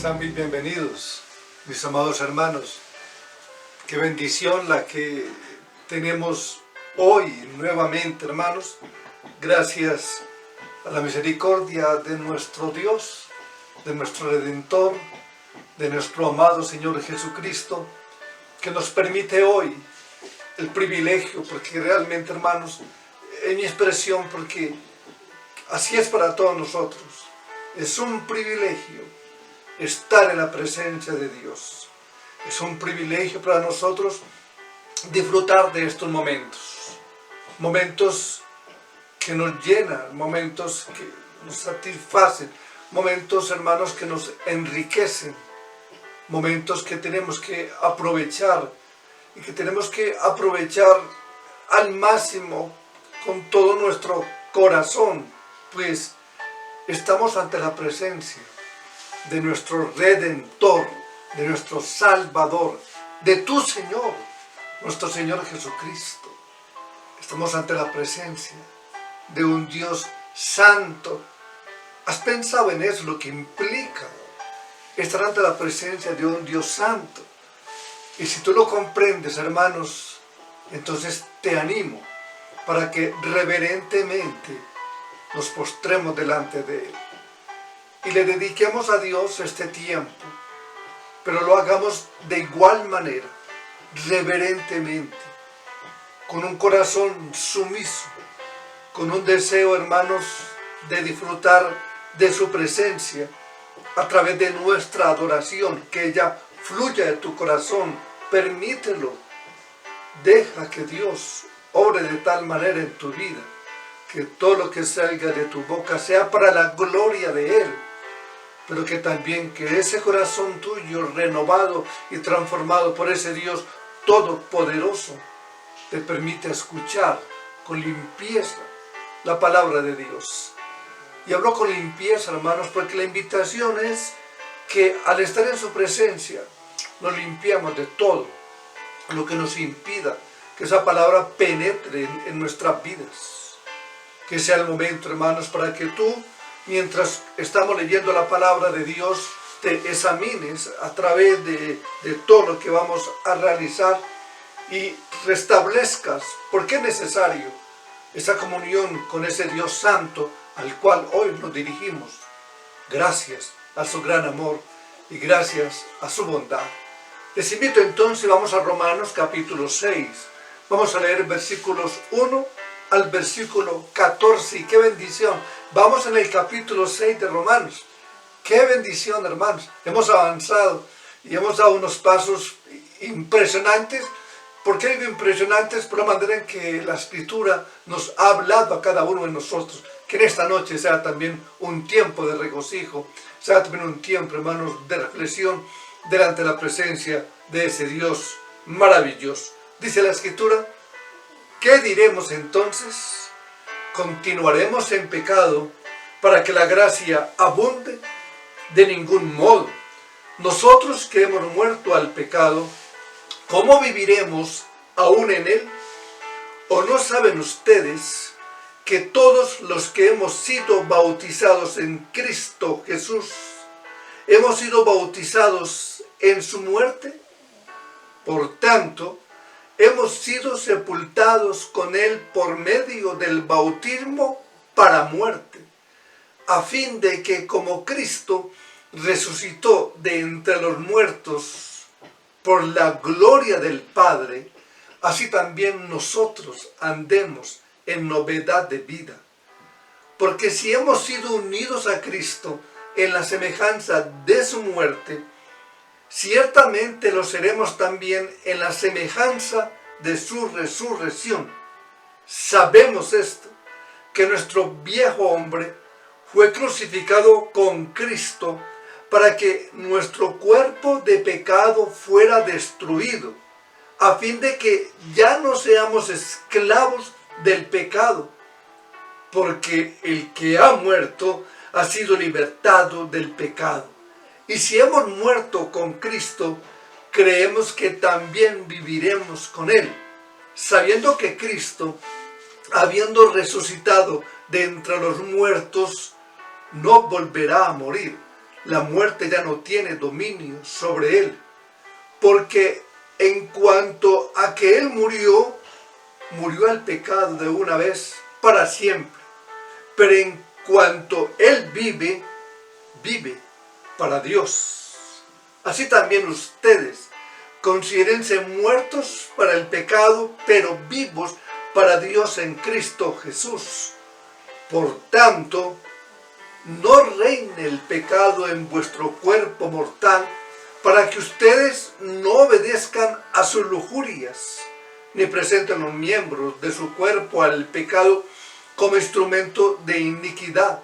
Sean muy bienvenidos, mis amados hermanos. Qué bendición la que tenemos hoy nuevamente, hermanos. Gracias a la misericordia de nuestro Dios, de nuestro Redentor, de nuestro amado Señor Jesucristo, que nos permite hoy el privilegio, porque realmente, hermanos, en mi expresión, porque así es para todos nosotros, es un privilegio estar en la presencia de Dios. Es un privilegio para nosotros disfrutar de estos momentos que nos llenan, momentos que nos satisfacen, momentos, hermanos, que nos enriquecen, momentos que tenemos que aprovechar y que tenemos que aprovechar al máximo con todo nuestro corazón, pues estamos ante la presencia de nuestro Redentor, de nuestro Salvador, de tu Señor, nuestro Señor Jesucristo. Estamos ante la presencia de un Dios santo. ¿Has pensado en eso, lo que implica estar ante la presencia de un Dios santo? Y si tú lo comprendes, hermanos, entonces te animo para que reverentemente nos postremos delante de Él y le dediquemos a Dios este tiempo, pero lo hagamos de igual manera, reverentemente, con un corazón sumiso, con un deseo, hermanos, de disfrutar de su presencia a través de nuestra adoración, que ella fluya de tu corazón. Permítelo, deja que Dios obre de tal manera en tu vida, que todo lo que salga de tu boca sea para la gloria de Él, pero que también que ese corazón tuyo renovado y transformado por ese Dios todopoderoso te permita escuchar con limpieza la palabra de Dios. Y hablo con limpieza, hermanos, porque la invitación es que al estar en su presencia nos limpiamos de todo lo que nos impida que esa palabra penetre en nuestras vidas. Que sea el momento, hermanos, para que tú, mientras estamos leyendo la palabra de Dios, te examines a través de todo lo que vamos a realizar y restablezcas, porque es necesario, esa comunión con ese Dios santo al cual hoy nos dirigimos, gracias a su gran amor y gracias a su bondad. Les invito entonces, vamos a Romanos capítulo 6, vamos a leer versículos 1 al versículo 14, y qué bendición. Vamos en el capítulo 6 de Romanos. Qué bendición, hermanos. Hemos avanzado y hemos dado unos pasos impresionantes. ¿Por qué digo impresionantes? Por la manera en que la Escritura nos ha hablado a cada uno de nosotros. Que en esta noche sea también un tiempo de regocijo, sea también un tiempo, hermanos, de reflexión delante de la presencia de ese Dios maravilloso. Dice la Escritura: ¿qué diremos entonces? ¿Continuaremos en pecado para que la gracia abunde? De ningún modo. Nosotros que hemos muerto al pecado, ¿cómo viviremos aún en él? ¿O no saben ustedes que todos los que hemos sido bautizados en Cristo Jesús, hemos sido bautizados en su muerte? Por tanto, hemos sido sepultados con Él por medio del bautismo para muerte, a fin de que como Cristo resucitó de entre los muertos por la gloria del Padre, así también nosotros andemos en novedad de vida. Porque si hemos sido unidos a Cristo en la semejanza de su muerte, ciertamente lo seremos también en la semejanza de su resurrección. Sabemos esto, que nuestro viejo hombre fue crucificado con Cristo para que nuestro cuerpo de pecado fuera destruido, a fin de que ya no seamos esclavos del pecado, porque el que ha muerto ha sido libertado del pecado. Y si hemos muerto con Cristo, creemos que también viviremos con Él, sabiendo que Cristo, habiendo resucitado de entre los muertos, no volverá a morir. la muerte ya no tiene dominio sobre él, porque en cuanto a que él murió, murió al pecado de una vez para siempre, pero en cuanto él vive, vive para Dios. Así también ustedes, considérense muertos para el pecado, pero vivos para Dios en Cristo Jesús. Por tanto, no reine el pecado en vuestro cuerpo mortal, para que ustedes no obedezcan a sus lujurias, ni presenten los miembros de su cuerpo al pecado como instrumento de iniquidad,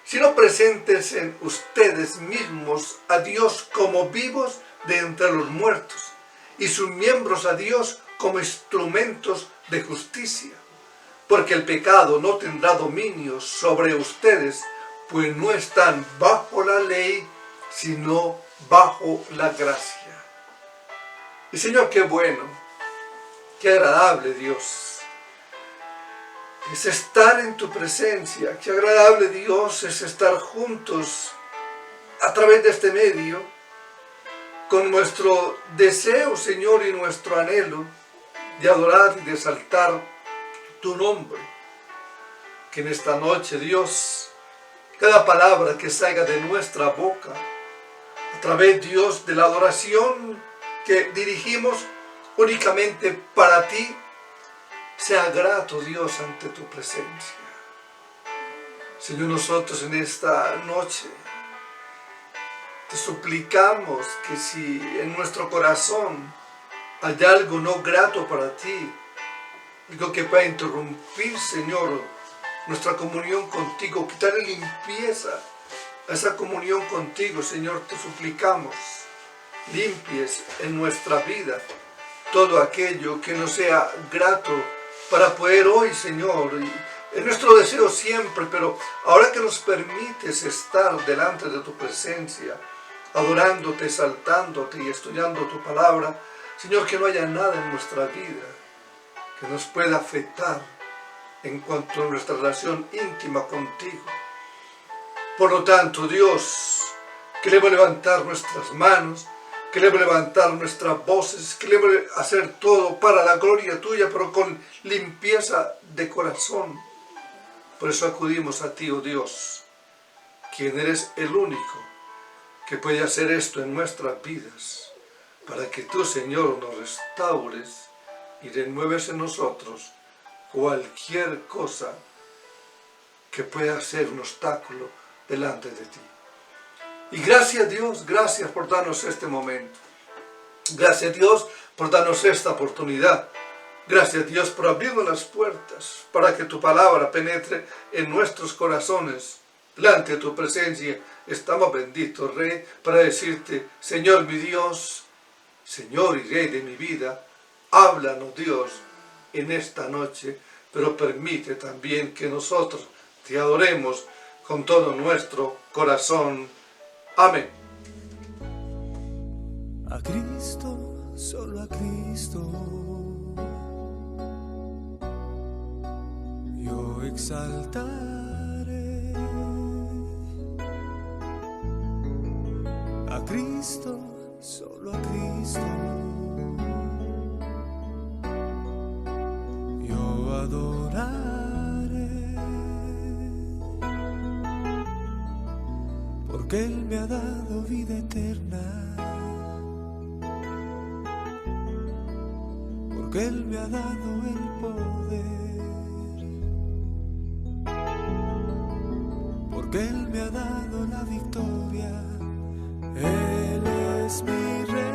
sino preséntense ustedes mismos a Dios como vivos de entre los muertos, y sus miembros a Dios como instrumentos de justicia, porque el pecado no tendrá dominio sobre ustedes, pues no están bajo la ley, sino bajo la gracia. Y Señor, qué bueno, qué agradable Dios es estar en tu presencia, qué agradable Dios es estar juntos a través de este medio, con nuestro deseo, Señor, y nuestro anhelo de adorar y de exaltar tu nombre. Que en esta noche, Dios, cada palabra que salga de nuestra boca, a través, Dios, de la adoración que dirigimos únicamente para ti, sea grato, Dios, ante tu presencia. Señor, nosotros en esta noche te suplicamos que si en nuestro corazón hay algo no grato para ti, algo que pueda interrumpir, Señor, nuestra comunión contigo, quitarle limpieza a esa comunión contigo, Señor, te suplicamos, limpies en nuestra vida todo aquello que no sea grato para poder hoy, Señor, y es nuestro deseo siempre, pero ahora que nos permites estar delante de tu presencia, adorándote, exaltándote y estudiando tu palabra, Señor, que no haya nada en nuestra vida que nos pueda afectar en cuanto a nuestra relación íntima contigo. Por lo tanto, Dios, queremos levantar nuestras manos, queremos levantar nuestras voces, queremos hacer todo para la gloria tuya, pero con limpieza de corazón. Por eso acudimos a ti, oh Dios, quien eres el único que puede hacer esto en nuestras vidas, para que tú, Señor, nos restaures y renueves en nosotros cualquier cosa que pueda ser un obstáculo delante de ti. Y gracias, Dios, gracias por darnos este momento. Gracias, Dios, por darnos esta oportunidad. Gracias, Dios, por abrirnos las puertas para que tu palabra penetre en nuestros corazones. Delante de tu presencia estamos benditos, Rey, para decirte, Señor mi Dios, Señor y Rey de mi vida, háblanos, Dios, en esta noche, pero permite también que nosotros te adoremos con todo nuestro corazón. Amén. A Cristo, solo a Cristo, yo exaltaré. A Cristo, solo a Cristo, yo adoraré, porque Él me ha dado vida eterna, porque Él me ha dado el poder, porque Él me ha dado la victoria. Él es mi Rey.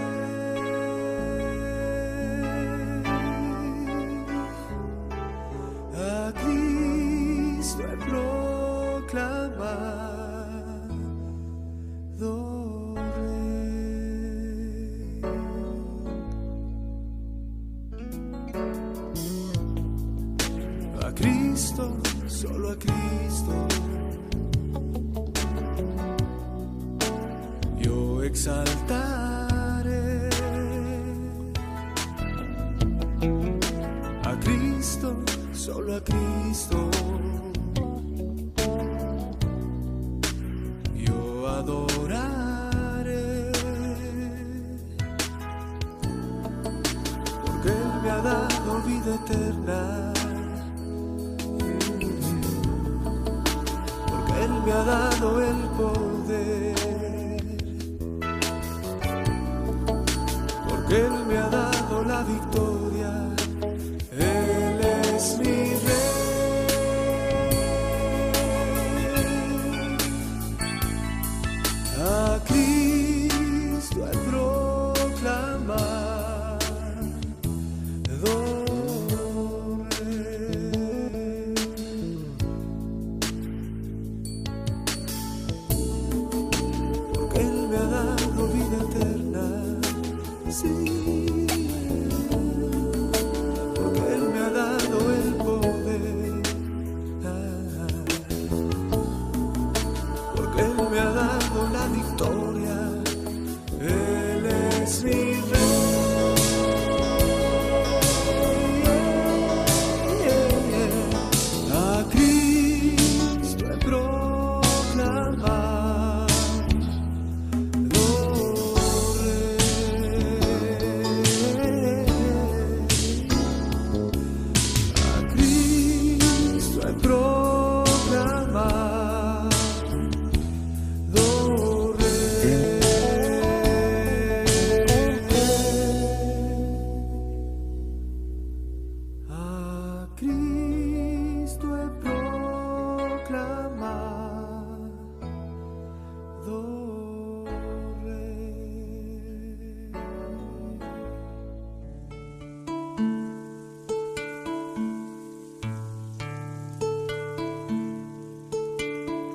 A Cristo he proclamado Rey. A Cristo, solo a Cristo, yo exaltaré. A Cristo, solo a Cristo, yo adoraré. ha dado vida eterna, porque Él me ha dado el poder, porque Él me ha dado la victoria. Él es mi Rey. A Cristo al proclamar, porque Él me ha dado vida eterna, sí, porque Él me ha dado el poder, porque Él me ha dado la victoria. Él es mi Rey. A Cristo he proclamado, a Cristo he proclamado, a Cristo he proclamado,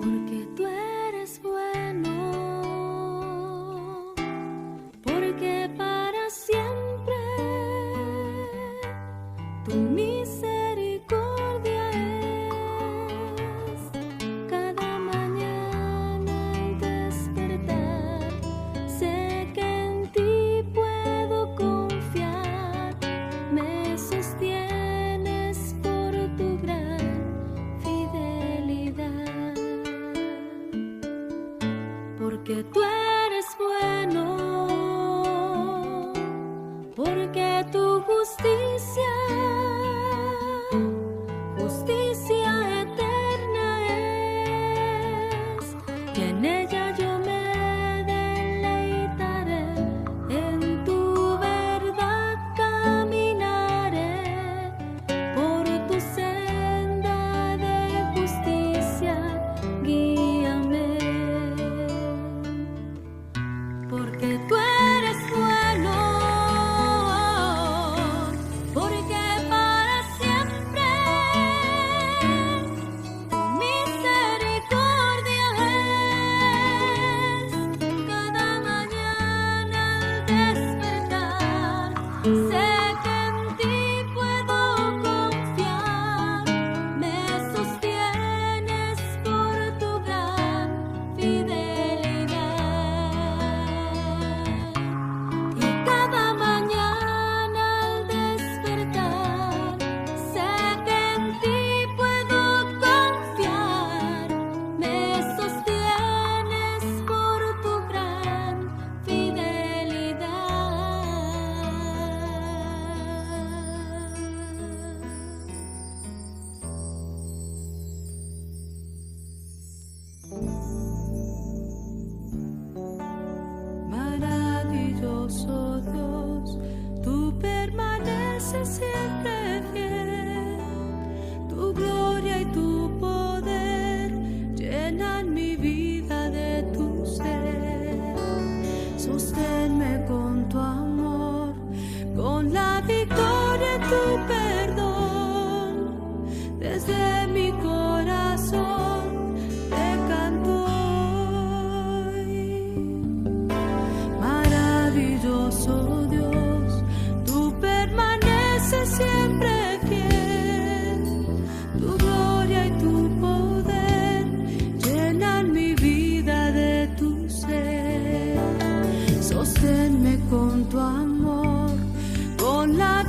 Porque tú eres bueno, porque para siempre tu misericordia es. Cada mañana al despertar, sé que en ti puedo confiar. Me sostienes por tu gran fidelidad. Porque tú eres bueno, porque tu justicia eterna es, y en ella yo me deleitaré, en tu verdad caminaré, por tu senda de justicia guíame. Porque tú eres bueno, porque para siempre tu misericordia es. Cada mañana al despertar, sé que en ti puedo confiar. Me sostienes por tu gran fidelidad. Y cada mañana al despertar, sé que en ti puedo confiar. Me sostienes por tu gran fidelidad. Maravilloso Dios, tú permaneces siempre fiel. Tu gloria y tu poder llenan mi vida de tu ser. Sosténme con tu amor, con la victoria en tu perdón. Desde mi corazón te canto hoy. Maravilloso Dios, tú permaneces siempre fiel. Tu gloria y tu poder llenan mi vida de tu ser. Sosténme con tu amor, con la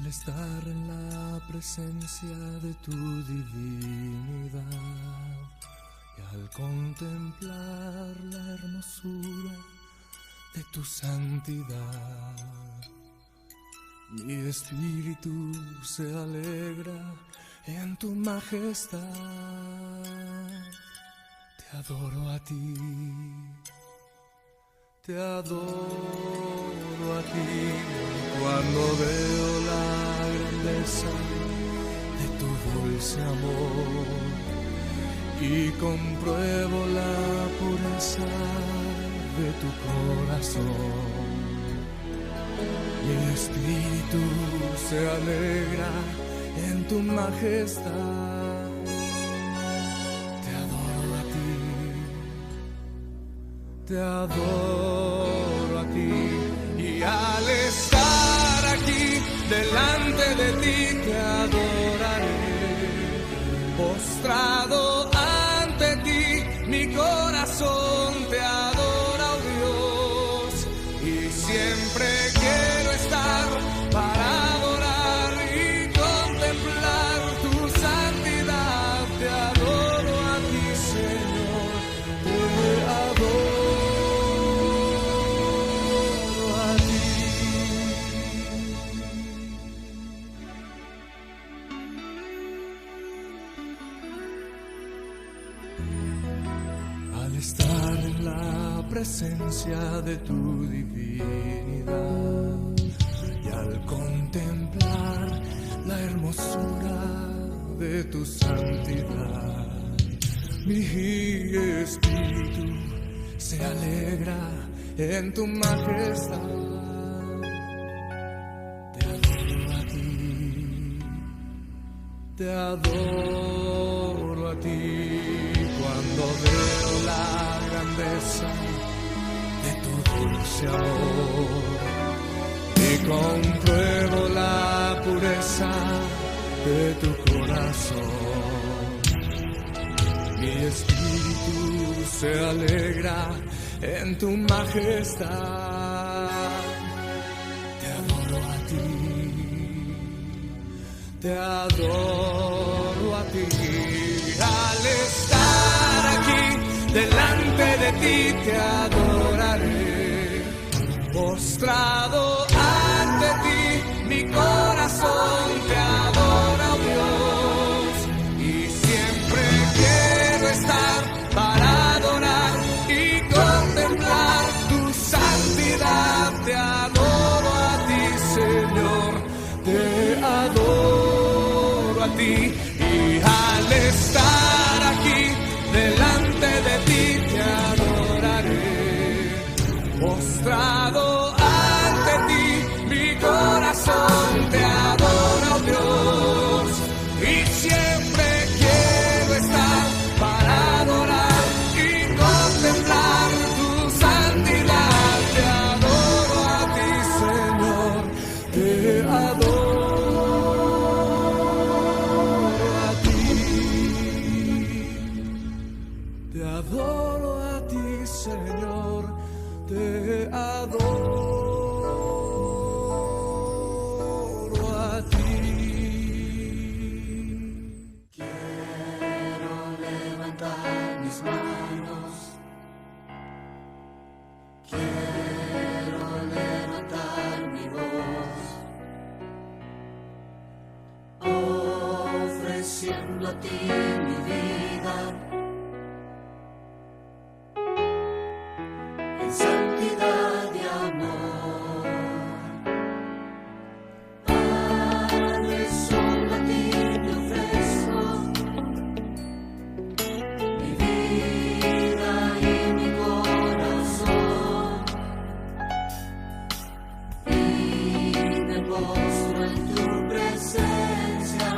estar en la presencia de tu divinidad y al contemplar la hermosura de tu santidad, mi espíritu se alegra en tu majestad. Te adoro a ti, te adoro a ti, cuando veo la grandeza de tu dulce amor y compruebo la pureza de tu corazón. Mi espíritu se alegra en tu majestad. Te adoro a ti, te adoro a ti, y al estar aquí delante de ti te adoraré. Postrado ante ti, mi corazón te adora, oh Dios, y siempre quiero estar para adorar y contemplar tu santidad. Te adoro a ti, Señor, te adoro a ti. Al estar en la presencia de tu divinidad y al contemplar la hermosura de tu santidad, mi espíritu se alegra en tu majestad. Te adoro a ti, te adoro a ti, cuando veo la grandeza de tu dulce amor y compruebo la pureza de tu corazón. Mi espíritu se alegra en tu majestad. Te adoro a ti, te adoro a ti. Al estar aquí delante de ti te adoraré. Postrado ante ti, mi corazón te adora, oh Dios, y siempre quiero estar para adorar y contemplar tu santidad. Te adoro a ti, Señor, te adoro a ti, y al estar aquí delante de ti te adoraré. Postrado ante ti, mi corazón te adora, oh Dios, y siempre quiero estar para adorar y contemplar tu santidad. Te adoro a ti, Señor, te adoro a ti, te adoro a ti, Señor, te adoro a ti. Quiero levantar mis manos, quiero levantar mi voz, ofreciendo a ti mi vida. En santidad y amor, Padre, solo a ti te ofrezco mi vida y mi corazón, y me postro en tu presencia.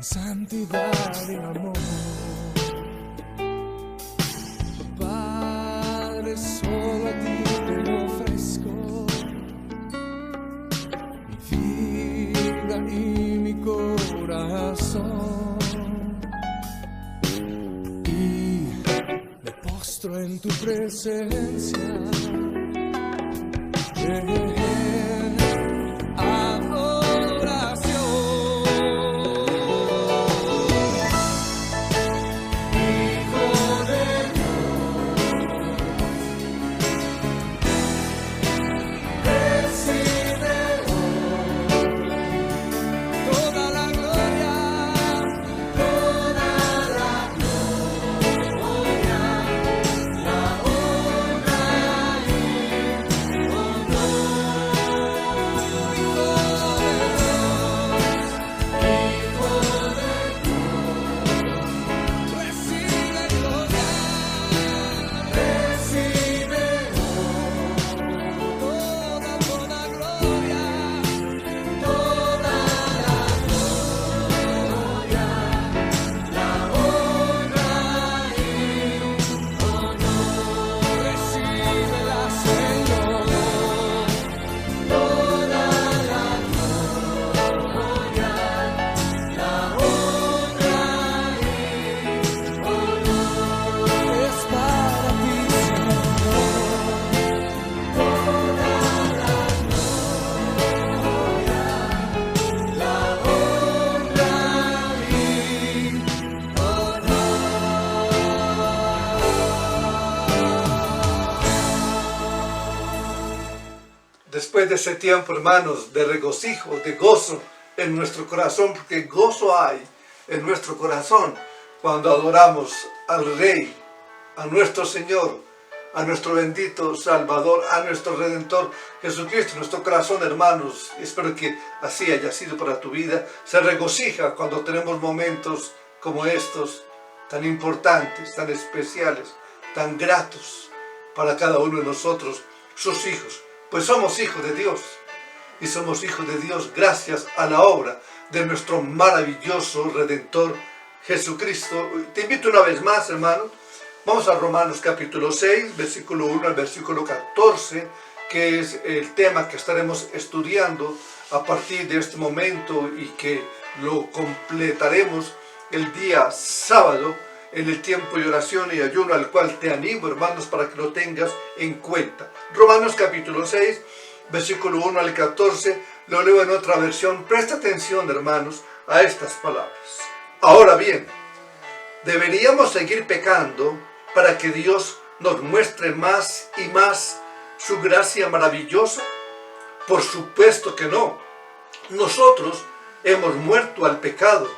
en santidad y en amor. Padre, solo a ti te lo ofrezco, mi vida y mi corazón, y me postro en tu presencia. Después de ese tiempo, hermanos, de regocijo, de gozo en nuestro corazón, porque gozo hay en nuestro corazón cuando adoramos al Rey, a nuestro Señor, a nuestro bendito Salvador, a nuestro Redentor Jesucristo. Nuestro corazón, hermanos, espero que así haya sido para tu vida, se regocija cuando tenemos momentos como estos, tan importantes, tan especiales, tan gratos para cada uno de nosotros, sus hijos. Pues somos hijos de Dios, y somos hijos de Dios gracias a la obra de nuestro maravilloso Redentor Jesucristo. Te invito una vez más, hermano, vamos a Romanos capítulo 6, versículo 1 al versículo 14, que es el tema que estaremos estudiando a partir de este momento y que lo completaremos el día sábado en el tiempo de oración y ayuno, al cual te animo, hermanos, para que lo tengas en cuenta. Romanos capítulo 6, versículo 1 al 14, lo leo en otra versión. Presta atención, hermanos, a estas palabras. Ahora bien, ¿deberíamos seguir pecando para que Dios nos muestre más y más su gracia maravillosa? Por supuesto que no. Nosotros hemos muerto al pecado.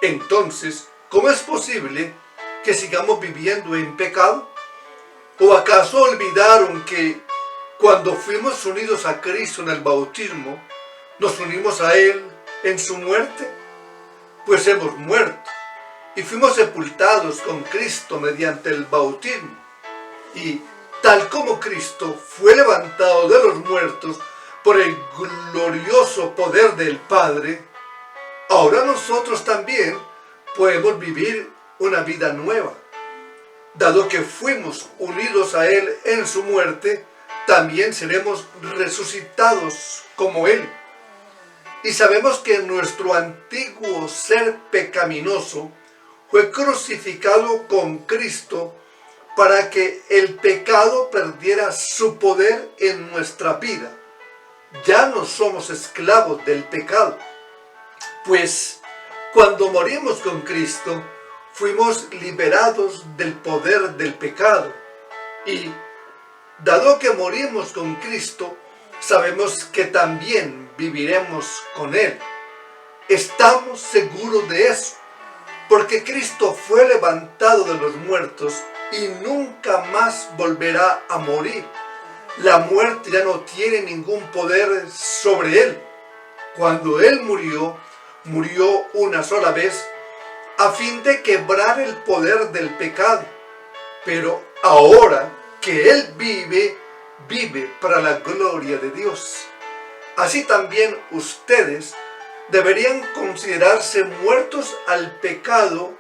Entonces, ¿cómo es posible que sigamos viviendo en pecado? ¿O acaso olvidaron que cuando fuimos unidos a Cristo en el bautismo, nos unimos a Él en su muerte? Pues hemos muerto y fuimos sepultados con Cristo mediante el bautismo. Y tal como Cristo fue levantado de los muertos por el glorioso poder del Padre, ahora nosotros también podemos vivir una vida nueva. Dado que fuimos unidos a Él en su muerte, también seremos resucitados como Él. Y sabemos que nuestro antiguo ser pecaminoso fue crucificado con Cristo para que el pecado perdiera su poder en nuestra vida. Ya no somos esclavos del pecado, pues cuando morimos con Cristo, fuimos liberados del poder del pecado. Y dado que morimos con Cristo, sabemos que también viviremos con Él. Estamos seguros de eso, porque Cristo fue levantado de los muertos y nunca más volverá a morir. La muerte ya no tiene ningún poder sobre Él. Cuando Él murió, murió una sola vez, a fin de quebrar el poder del pecado. Pero ahora que Él vive, vive para la gloria de Dios. Así también ustedes deberían considerarse muertos al pecado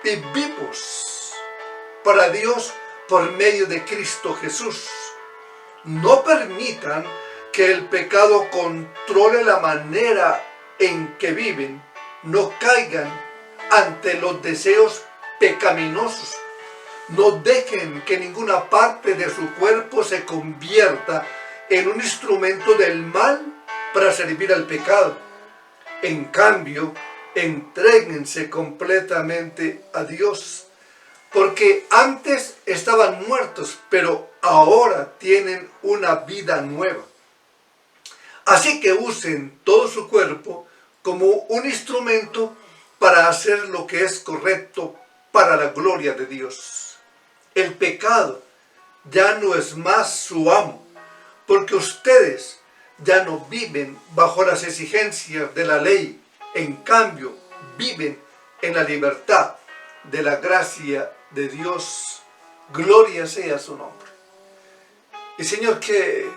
y vivos para Dios por medio de Cristo Jesús. No permitan que el pecado controle la manera en que viven. No caigan ante los deseos pecaminosos. No dejen que ninguna parte de su cuerpo se convierta en un instrumento del mal para servir al pecado. En cambio, entréguense completamente a Dios, porque antes estaban muertos, pero ahora tienen una vida nueva. Así que usen todo su cuerpo como un instrumento para hacer lo que es correcto para la gloria de Dios. El pecado ya no es más su amo, porque ustedes ya no viven bajo las exigencias de la ley. En cambio, viven en la libertad de la gracia de Dios. Gloria sea su nombre. Y Señor, qué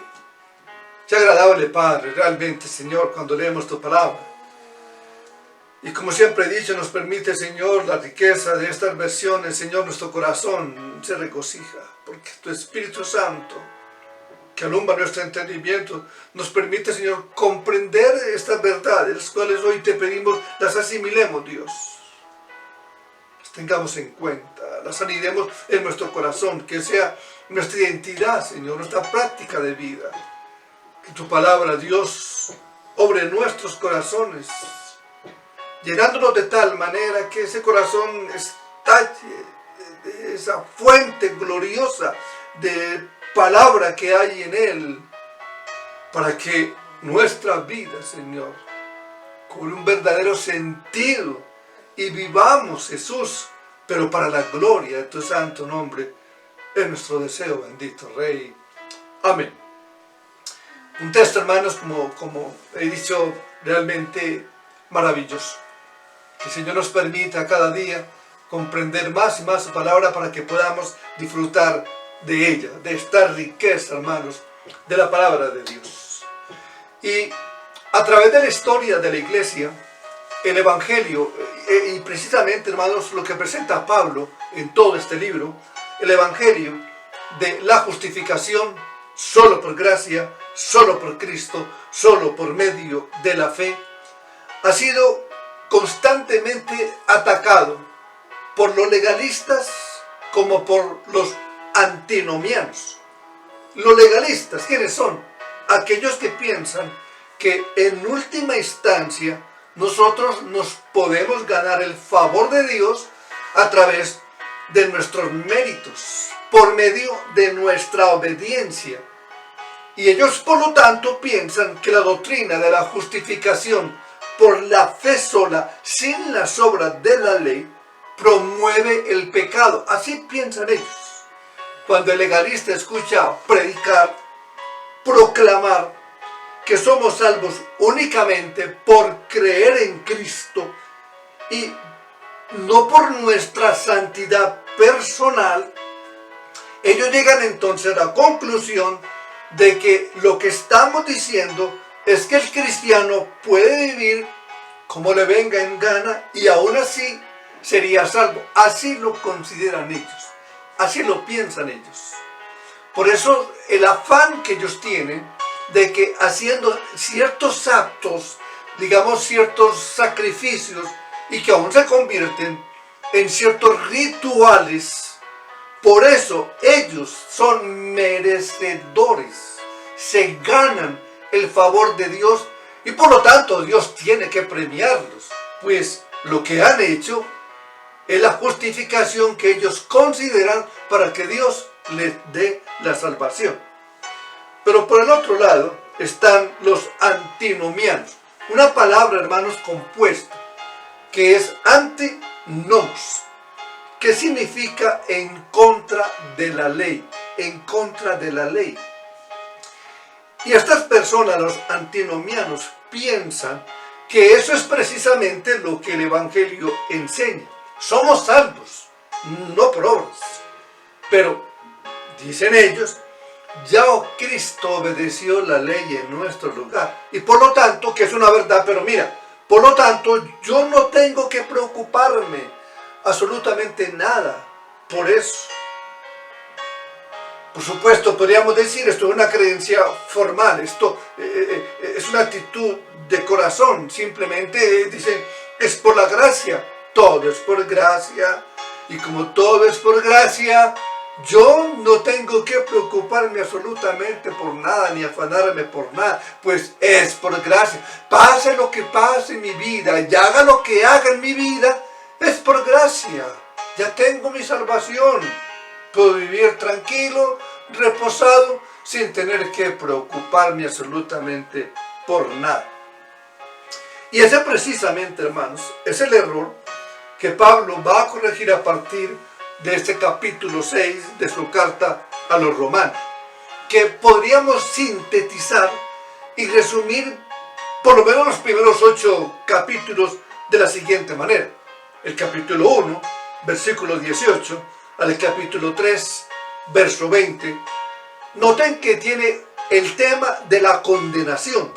agradable, Padre, realmente, Señor, cuando leemos tu palabra. Y como siempre he dicho, nos permite, Señor, la riqueza de estas versiones, Señor, nuestro corazón se regocija, porque tu Espíritu Santo, que alumbra nuestro entendimiento, nos permite, Señor, comprender estas verdades, las cuales hoy te pedimos, las asimilemos, Dios. Las tengamos en cuenta, las anidemos en nuestro corazón, que sea nuestra identidad, Señor, nuestra práctica de vida. Que tu palabra, Dios, obre en nuestros corazones, llenándonos de tal manera que ese corazón estalle de esa fuente gloriosa de palabra que hay en él, para que nuestra vida, Señor, cobre un verdadero sentido y vivamos, Jesús, pero para la gloria de tu santo nombre, es nuestro deseo, bendito Rey. Amén. Un texto, hermanos, como he dicho, realmente maravilloso. Que el Señor nos permita cada día comprender más y más su palabra para que podamos disfrutar de ella, de esta riqueza, hermanos, de la palabra de Dios. Y a través de la historia de la iglesia, el Evangelio, y precisamente, hermanos, lo que presenta Pablo en todo este libro, el Evangelio de la justificación solo por gracia, solo por Cristo, solo por medio de la fe, ha sido constantemente atacado por los legalistas como por los antinomianos. Los legalistas, ¿quiénes son? Aquellos que piensan que en última instancia nosotros nos podemos ganar el favor de Dios a través de nuestros méritos, por medio de nuestra obediencia. Y ellos, por lo tanto, piensan que la doctrina de la justificación por la fe sola, sin las obras de la ley, promueve el pecado. Así piensan ellos. Cuando el legalista escucha predicar, proclamar que somos salvos únicamente por creer en Cristo y no por nuestra santidad personal, ellos llegan entonces a la conclusión de que lo que estamos diciendo es que el cristiano puede vivir como le venga en gana y aún así sería salvo. Así lo consideran ellos, así lo piensan ellos. Por eso el afán que ellos tienen de que haciendo ciertos actos, digamos ciertos sacrificios, y que aún se convierten en ciertos rituales, por eso ellos son merecedores, se ganan el favor de Dios y por lo tanto Dios tiene que premiarlos, pues lo que han hecho es la justificación que ellos consideran para que Dios les dé la salvación. Pero por el otro lado están los antinomianos, una palabra, hermanos, compuesta, que es antinomos, que significa en contra de la ley, en contra de la ley. Y estas personas, los antinomianos, piensan que eso es precisamente lo que el Evangelio enseña. Somos salvos, no por obras. Pero, dicen ellos, Ya Cristo obedeció la ley en nuestro lugar. Y por lo tanto, que es una verdad, pero mira, por lo tanto, yo no tengo que preocuparme absolutamente nada por eso. Por supuesto, podríamos decir, esto es una creencia formal, esto es una actitud de corazón, simplemente dicen, es por la gracia, todo es por gracia, y como todo es por gracia, yo no tengo que preocuparme absolutamente por nada, ni afanarme por nada, pues es por gracia. Pase lo que pase en mi vida, y haga lo que haga en mi vida, es por gracia. Ya tengo mi salvación. Puedo vivir tranquilo, reposado, sin tener que preocuparme absolutamente por nada. Y ese precisamente, hermanos, es el error que Pablo va a corregir a partir de este capítulo 6 de su carta a los romanos, que podríamos sintetizar y resumir por lo menos los primeros 8 capítulos de la siguiente manera. El capítulo 1, versículo 18, al capítulo 3, verso 20. Noten que tiene el tema de la condenación.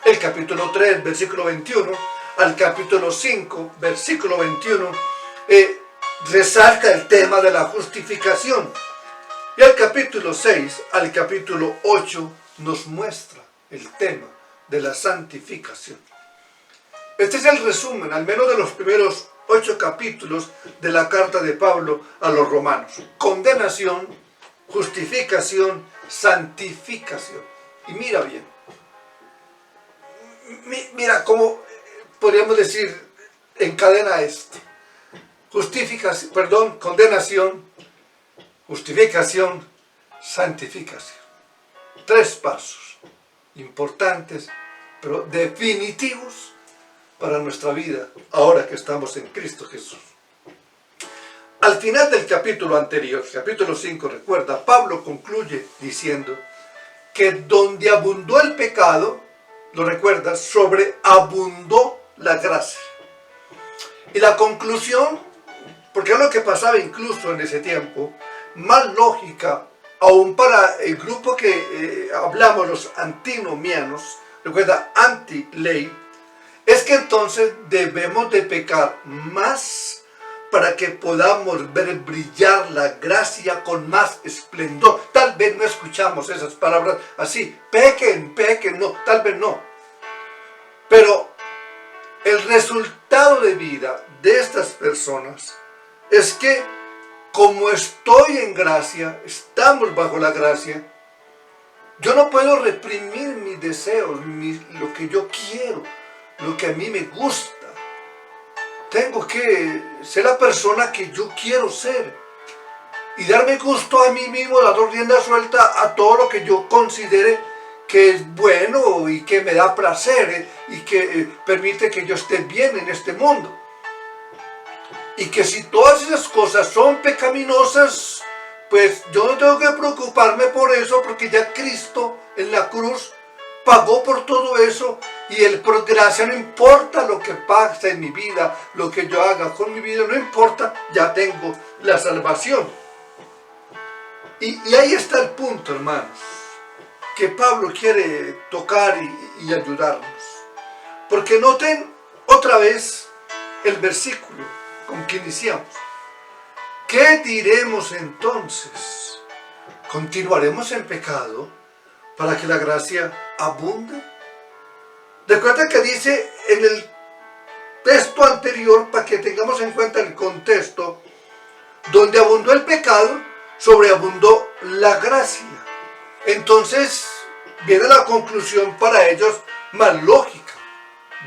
El capítulo 3, versículo 21, al capítulo 5, versículo 21, resalta el tema de la justificación. Y el capítulo 6 al capítulo 8 nos muestra el tema de la santificación. Este es el resumen, al menos de los primeros 8 capítulos de la carta de Pablo a los romanos. Condenación, justificación, santificación. Y mira bien, mira cómo podríamos decir encadena esto. Condenación, justificación, santificación. 3 pasos importantes, pero definitivos para nuestra vida, ahora que estamos en Cristo Jesús. Al final del capítulo anterior, capítulo 5, recuerda, Pablo concluye diciendo que donde abundó el pecado, lo recuerda, sobreabundó la gracia. Y la conclusión, porque es lo que pasaba incluso en ese tiempo, más lógica, aún para el grupo que hablamos, los antinomianos, recuerda, anti-ley, es que entonces debemos de pecar más para que podamos ver brillar la gracia con más esplendor. Tal vez no escuchamos esas palabras así, pequen, no, tal vez no. Pero el resultado de vida de estas personas es que como estoy en gracia, estamos bajo la gracia, yo no puedo reprimir mis deseos, lo que yo quiero, lo que a mí me gusta. Tengo que ser la persona que yo quiero ser y darme gusto a mí mismo, dar rienda suelta a todo lo que yo considere que es bueno y que me da placer y que permite que yo esté bien en este mundo. Y que si todas esas cosas son pecaminosas, pues yo no tengo que preocuparme por eso, porque ya Cristo en la cruz pagó por todo eso, y Él por gracia, no importa lo que pasa en mi vida, lo que yo haga con mi vida, no importa, ya tengo la salvación. Y ahí está el punto, hermanos, que Pablo quiere tocar y ayudarnos. Porque noten otra vez el versículo con que iniciamos. ¿Qué diremos entonces? ¿Continuaremos en pecado para que la gracia abunde? Recuerda que dice en el texto anterior, para que tengamos en cuenta el contexto, donde abundó el pecado, sobreabundó la gracia. Entonces viene la conclusión para ellos más lógica.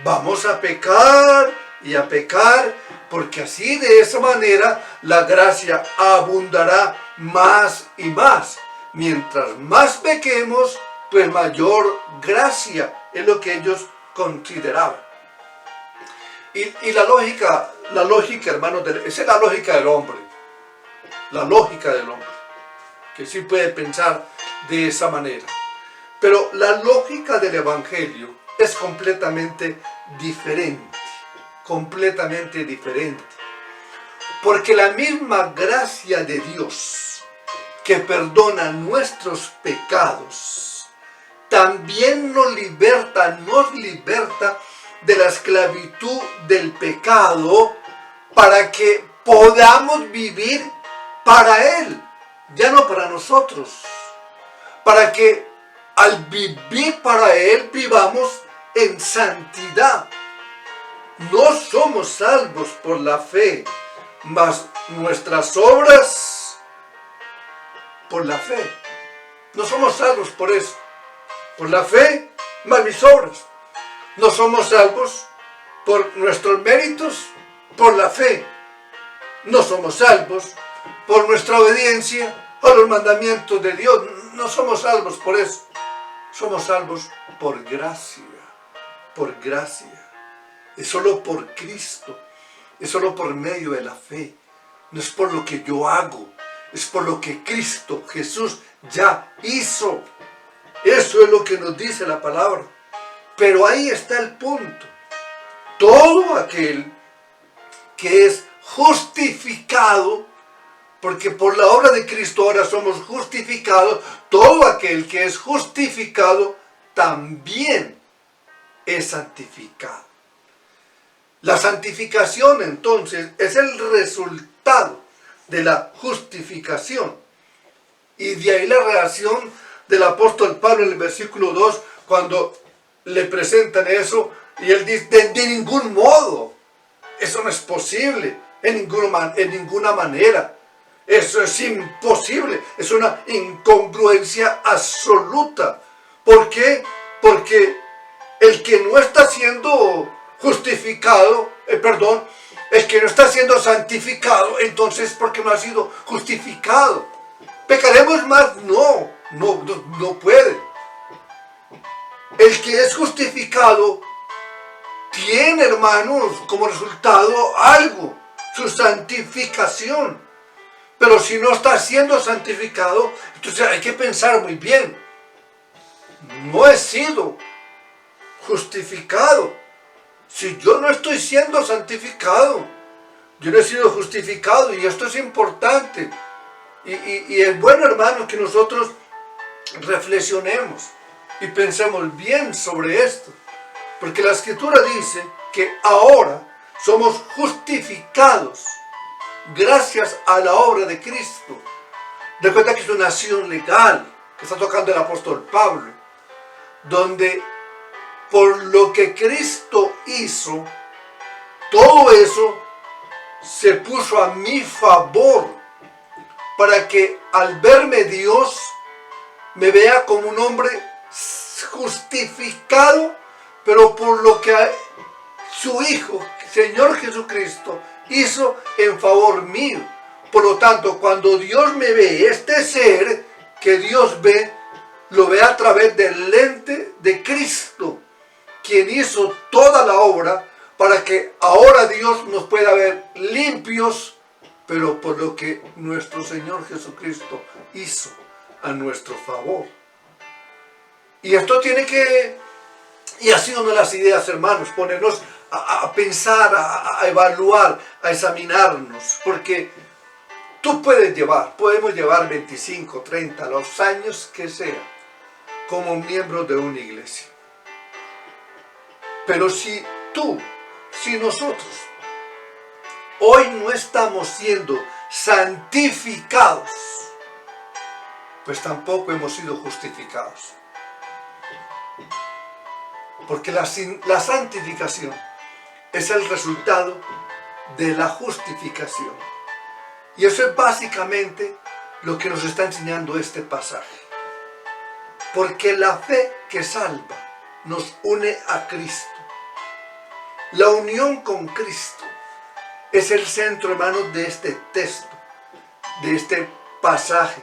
Vamos a pecar y a pecar, porque así de esa manera la gracia abundará más y más. Mientras más pequemos, pues mayor gracia, es lo que ellos consideraban. Y la lógica, hermanos, esa es la lógica del hombre. La lógica del hombre, que sí puede pensar de esa manera. Pero la lógica del Evangelio es completamente diferente. Completamente diferente. Porque la misma gracia de Dios que perdona nuestros pecados, también nos liberta de la esclavitud del pecado para que podamos vivir para Él, ya no para nosotros. Para que al vivir para Él vivamos en santidad. No somos salvos por la fe, mas nuestras obras por la fe. No somos salvos por eso. Por la fe, más mis obras. No somos salvos por nuestros méritos, por la fe. No somos salvos por nuestra obediencia a los mandamientos de Dios. No somos salvos por eso. Somos salvos por gracia. Por gracia. Es solo por Cristo. Es solo por medio de la fe. No es por lo que yo hago. Es por lo que Cristo Jesús ya hizo. Eso es lo que nos dice la palabra. Pero ahí está el punto. Todo aquel que es justificado, porque por la obra de Cristo ahora somos justificados, todo aquel que es justificado también es santificado. La santificación entonces es el resultado de la justificación. Y de ahí la reacción del apóstol Pablo en el versículo 2, cuando le presentan eso, y él dice, de ningún modo, eso no es posible, en ninguna manera. Eso es imposible, es una incongruencia absoluta. ¿Por qué? Porque el que no está siendo justificado, el que no está siendo santificado, entonces ¿por qué no ha sido justificado? ¿Pecaremos más? No puede. El que es justificado tiene, hermanos, como resultado algo, su santificación. Pero si no está siendo santificado, entonces hay que pensar muy bien. No he sido justificado. Si yo no estoy siendo santificado, yo no he sido justificado, y esto es importante. Y es bueno, hermano, que nosotros reflexionemos y pensemos bien sobre esto. Porque la Escritura dice que ahora somos justificados gracias a la obra de Cristo. Recuerda que es una acción legal que está tocando el apóstol Pablo, donde por lo que Cristo hizo, todo eso se puso a mi favor, para que al verme Dios me vea como un hombre justificado, pero por lo que su Hijo, Señor Jesucristo, hizo en favor mío. Por lo tanto, cuando Dios me ve, este ser que Dios ve, lo ve a través del lente de Cristo, quien hizo toda la obra para que ahora Dios nos pueda ver limpios, pero por lo que nuestro Señor Jesucristo hizo a nuestro favor. Y esto tiene que, y ha sido una de las ideas, hermanos, ponernos a pensar, a evaluar, a examinarnos, porque podemos llevar 25, 30, los años que sea, como miembros de una iglesia. Pero si nosotros hoy no estamos siendo santificados, pues tampoco hemos sido justificados. Porque la santificación es el resultado de la justificación. Y eso es básicamente lo que nos está enseñando este pasaje. Porque la fe que salva nos une a Cristo. La unión con Cristo es el centro, hermanos, de este texto, de este pasaje.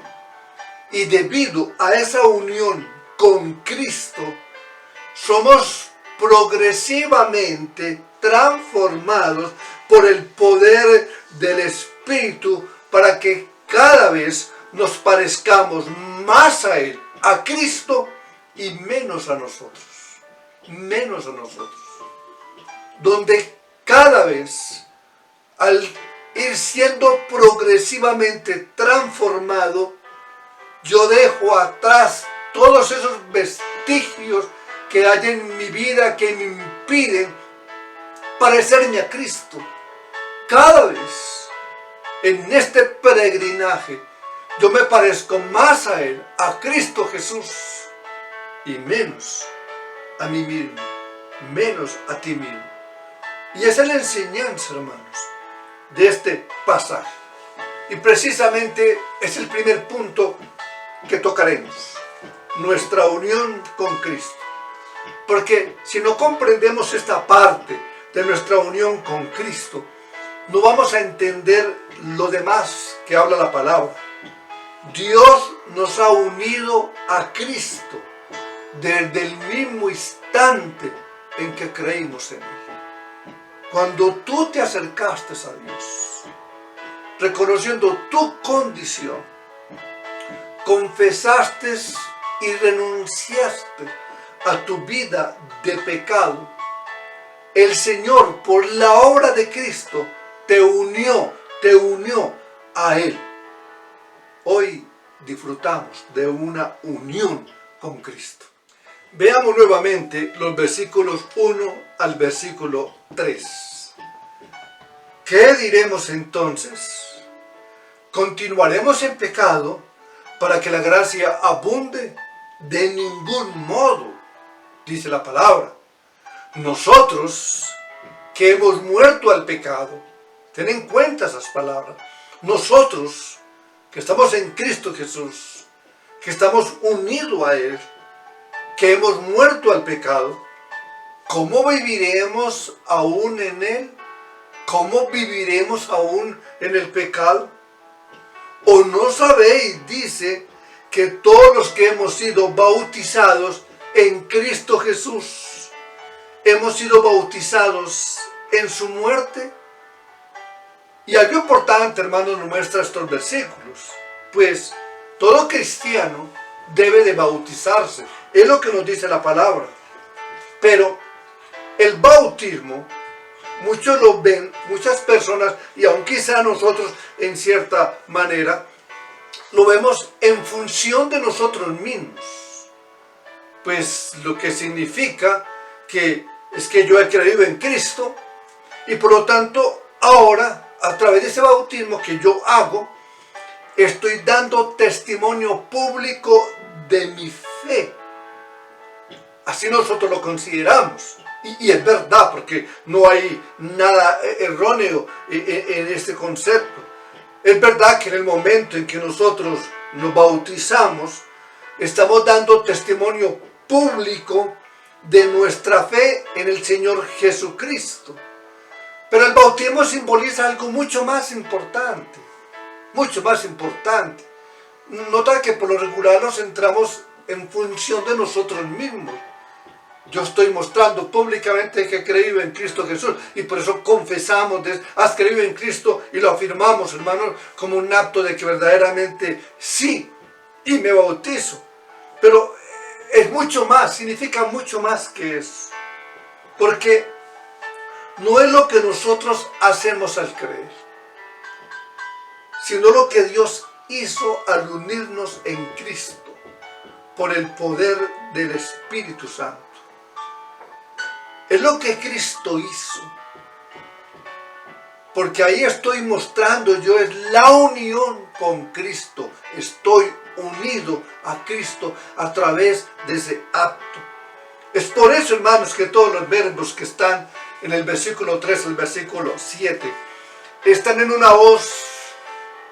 Y debido a esa unión con Cristo, somos progresivamente transformados por el poder del Espíritu para que cada vez nos parezcamos más a Él, a Cristo, y menos a nosotros. Menos a nosotros. Donde cada vez, al ir siendo progresivamente transformado, Yo dejo atrás todos esos vestigios que hay en mi vida que me impiden parecerme a Cristo. Cada vez en este peregrinaje yo me parezco más a Él, a Cristo Jesús, y menos a mí mismo, menos a ti mismo. Y esa es la enseñanza, hermanos, de este pasaje. Y precisamente es el primer punto que tocaremos, nuestra unión con Cristo. Porque si no comprendemos esta parte de nuestra unión con Cristo, no vamos a entender lo demás que habla la palabra. Dios nos ha unido a Cristo desde el mismo instante en que creímos en Él. Cuando tú te acercaste a Dios, reconociendo tu condición, confesaste y renunciaste a tu vida de pecado, el Señor, por la obra de Cristo, te unió a Él. Hoy disfrutamos de una unión con Cristo. Veamos nuevamente los versículos 1 al versículo 3. ¿Qué diremos entonces? ¿Continuaremos en pecado para que la gracia abunde? De ningún modo, dice la palabra. Nosotros que hemos muerto al pecado, ten en cuenta esas palabras. Nosotros que estamos en Cristo Jesús, que estamos unidos a Él, que hemos muerto al pecado, ¿cómo viviremos aún en Él? ¿Cómo viviremos aún en el pecado? ¿O no sabéis, dice, que todos los que hemos sido bautizados en Cristo Jesús, hemos sido bautizados en su muerte? Y algo importante, hermanos, nos muestra estos versículos. Pues todo cristiano debe de bautizarse. Es lo que nos dice la palabra. Pero el bautismo, muchos lo ven, muchas personas, y aun quizá nosotros en cierta manera, lo vemos en función de nosotros mismos. Pues lo que significa que es que yo he creído en Cristo y por lo tanto ahora, a través de ese bautismo que yo hago, estoy dando testimonio público de mi fe. Así nosotros lo consideramos. Y es verdad, porque no hay nada erróneo en este concepto. Es verdad que en el momento en que nosotros nos bautizamos, estamos dando testimonio público de nuestra fe en el Señor Jesucristo. Pero el bautismo simboliza algo mucho más importante. Mucho más importante. Nota que por lo regular nos centramos en función de nosotros mismos. Yo estoy mostrando públicamente que he creído en Cristo Jesús y por eso confesamos, has creído en Cristo, y lo afirmamos, hermanos, como un acto de que verdaderamente sí, y me bautizo. Pero es mucho más, significa mucho más que eso. Porque no es lo que nosotros hacemos al creer, sino lo que Dios hizo al unirnos en Cristo por el poder del Espíritu Santo. Es lo que Cristo hizo. Porque ahí estoy mostrando yo, es la unión con Cristo. Estoy unido a Cristo a través de ese acto. Es por eso, hermanos, que todos los verbos que están en el versículo 3 al versículo 7 están en una voz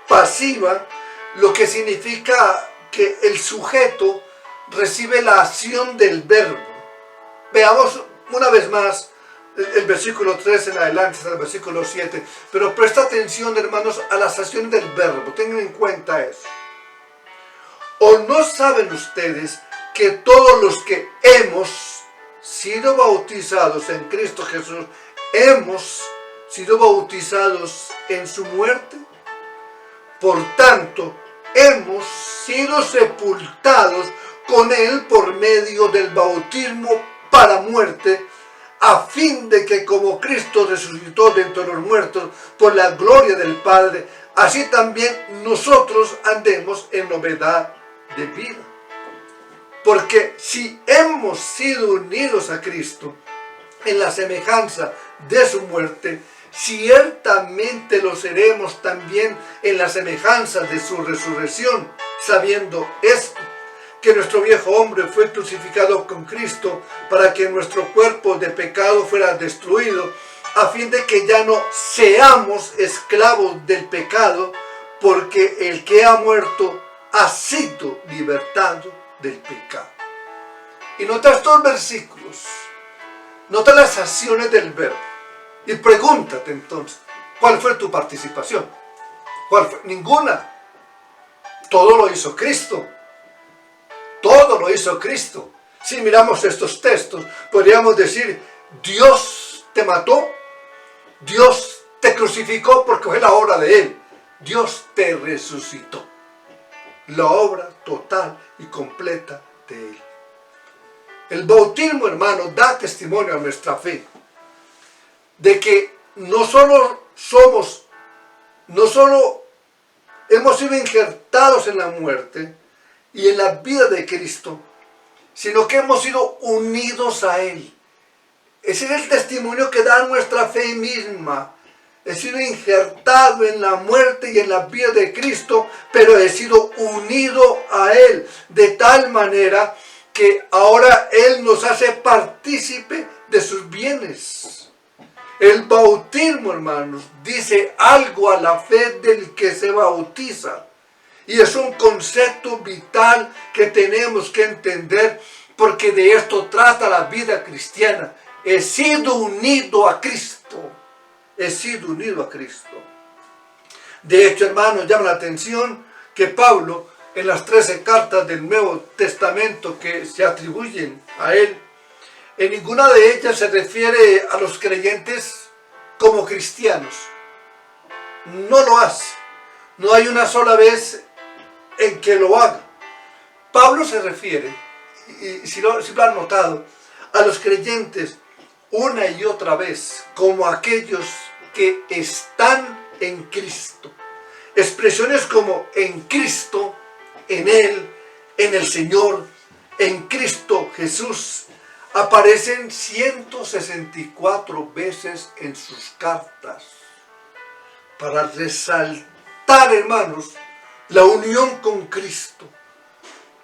pasiva, lo que significa que el sujeto recibe la acción del verbo. Veamos una vez más el versículo 3 en adelante hasta el versículo 7. Pero presta atención, hermanos, a las acciones del verbo. Tengan en cuenta eso. ¿O no saben ustedes que todos los que hemos sido bautizados en Cristo Jesús, hemos sido bautizados en su muerte? Por tanto, hemos sido sepultados con Él por medio del bautismo para muerte, a fin de que como Cristo resucitó de entre los muertos por la gloria del Padre, así también nosotros andemos en novedad de vida. Porque si hemos sido unidos a Cristo en la semejanza de su muerte, ciertamente lo seremos también en la semejanza de su resurrección, sabiendo esto, que nuestro viejo hombre fue crucificado con Cristo para que nuestro cuerpo de pecado fuera destruido, a fin de que ya no seamos esclavos del pecado, porque el que ha muerto ha sido libertado del pecado. Y nota estos versículos, nota las acciones del verbo, y pregúntate entonces, ¿cuál fue tu participación? ¿Cuál fue? Ninguna. Todo lo hizo Cristo. Todo lo hizo Cristo. Si miramos estos textos, podríamos decir, Dios te mató, Dios te crucificó porque fue la obra de Él. Dios te resucitó. La obra total y completa de Él. El bautismo, hermano, da testimonio a nuestra fe de que no solo hemos sido injertados en la muerte y en la vida de Cristo, sino que hemos sido unidos a Él. Ese es el testimonio que da nuestra fe misma. He sido injertado en la muerte y en la vida de Cristo, pero he sido unido a Él de tal manera que ahora Él nos hace partícipe de sus bienes. El bautismo, hermanos, dice algo a la fe del que se bautiza. Y es un concepto vital que tenemos que entender, porque de esto trata la vida cristiana. He sido unido a Cristo. He sido unido a Cristo. De hecho, hermanos, llama la atención que Pablo, en las 13 cartas del Nuevo Testamento que se atribuyen a él, en ninguna de ellas se refiere a los creyentes como cristianos. No lo hace. No hay una sola vez en que lo haga. Pablo se refiere, y si lo han notado, a los creyentes una y otra vez como aquellos que están en Cristo. Expresiones como en Cristo, en Él, en el Señor, en Cristo Jesús, aparecen 164 veces en sus cartas para resaltar, hermanos, la unión con Cristo.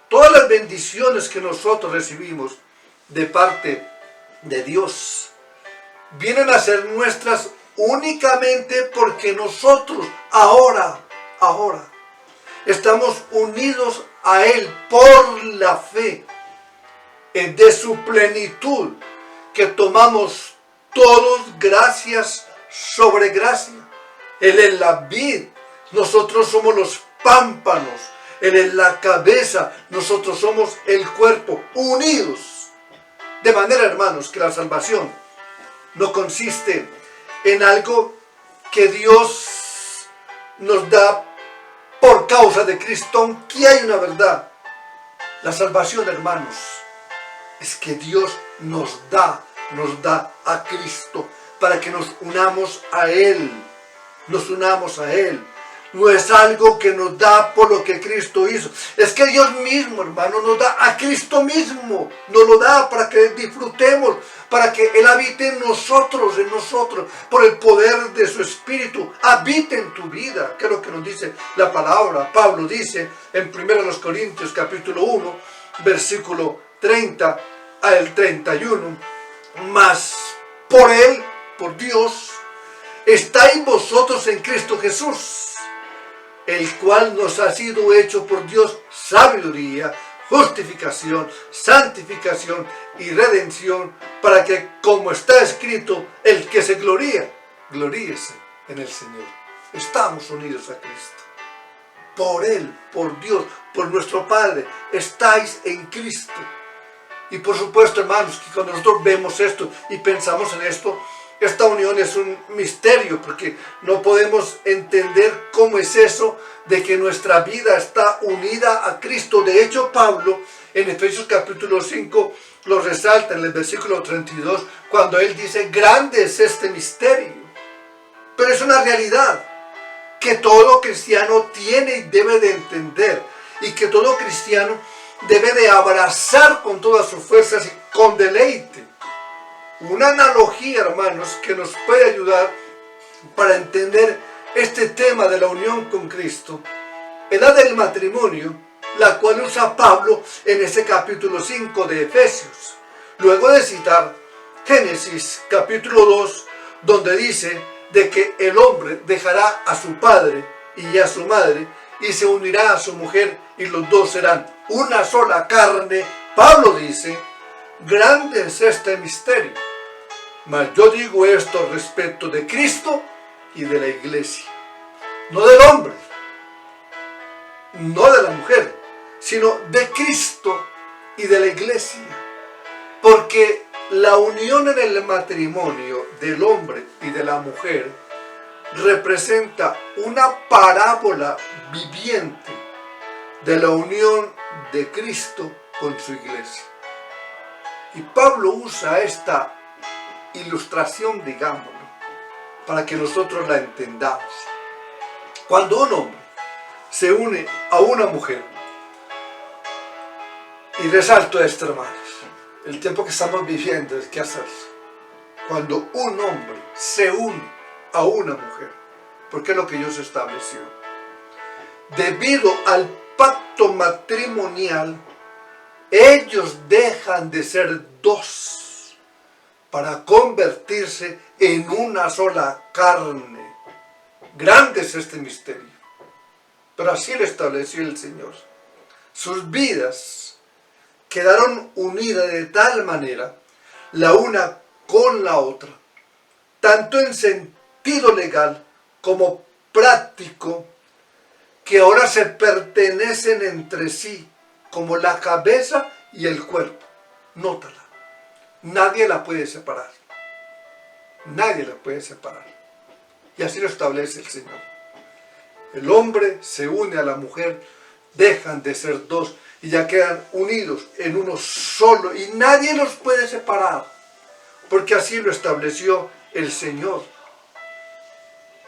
Todas las bendiciones que nosotros recibimos de parte de Dios vienen a ser nuestras únicamente porque nosotros ahora estamos unidos a Él por la fe de su plenitud, que tomamos todos gracias sobre gracia. Él es la vid, nosotros somos los pámpanos. Él es la cabeza, nosotros somos el cuerpo, unidos. De manera, hermanos, que la salvación no consiste en algo que Dios nos da por causa de Cristo, aunque hay una verdad. La salvación, hermanos, es que Dios nos da a Cristo para que nos unamos a Él. Nos unamos a Él. No es algo que nos da por lo que Cristo hizo. Es que Dios mismo, hermano, nos da a Cristo mismo. Nos lo da para que disfrutemos, para que Él habite en nosotros, por el poder de su Espíritu. Habite en tu vida, que es lo que nos dice la palabra. Pablo dice en 1 Corintios capítulo 1, versículo 30 al 31. Mas por Él, por Dios, estáis vosotros en Cristo Jesús, el cual nos ha sido hecho por Dios sabiduría, justificación, santificación y redención, para que, como está escrito, el que se gloría, gloríese en el Señor. Estamos unidos a Cristo. Por Él, por Dios, por nuestro Padre, estáis en Cristo. Y por supuesto, hermanos, que cuando nosotros vemos esto y pensamos en esto, esta unión es un misterio, porque no podemos entender cómo es eso de que nuestra vida está unida a Cristo. De hecho, Pablo en Efesios capítulo 5 lo resalta en el versículo 32, cuando él dice: grande es este misterio. Pero es una realidad que todo cristiano tiene y debe de entender, y que todo cristiano debe de abrazar con todas sus fuerzas y con deleite. Una analogía, hermanos, que nos puede ayudar para entender este tema de la unión con Cristo, es la del matrimonio, la cual usa Pablo en ese capítulo 5 de Efesios, luego de citar Génesis capítulo 2, donde dice de que el hombre dejará a su padre y a su madre y se unirá a su mujer y los dos serán una sola carne. Pablo dice: grande es este misterio, mas yo digo esto respecto de Cristo y de la iglesia. No del hombre, no de la mujer, sino de Cristo y de la iglesia. Porque la unión en el matrimonio del hombre y de la mujer representa una parábola viviente de la unión de Cristo con su iglesia. Y Pablo usa esta ilustración, digámoslo, para que nosotros la entendamos. Cuando un hombre se une a una mujer, y resalto esto, hermanos, el tiempo que estamos viviendo es que hacer. Cuando un hombre se une a una mujer, porque es lo que Dios estableció, debido al pacto matrimonial, ellos dejan de ser dos para convertirse en una sola carne. Grande es este misterio, pero así lo estableció el Señor. Sus vidas quedaron unidas de tal manera, la una con la otra, tanto en sentido legal como práctico, que ahora se pertenecen entre sí como la cabeza y el cuerpo. Nótala. Nadie la puede separar. Nadie la puede separar. Y así lo establece el Señor. El hombre se une a la mujer, dejan de ser dos y ya quedan unidos en uno solo y nadie los puede separar, porque así lo estableció el Señor.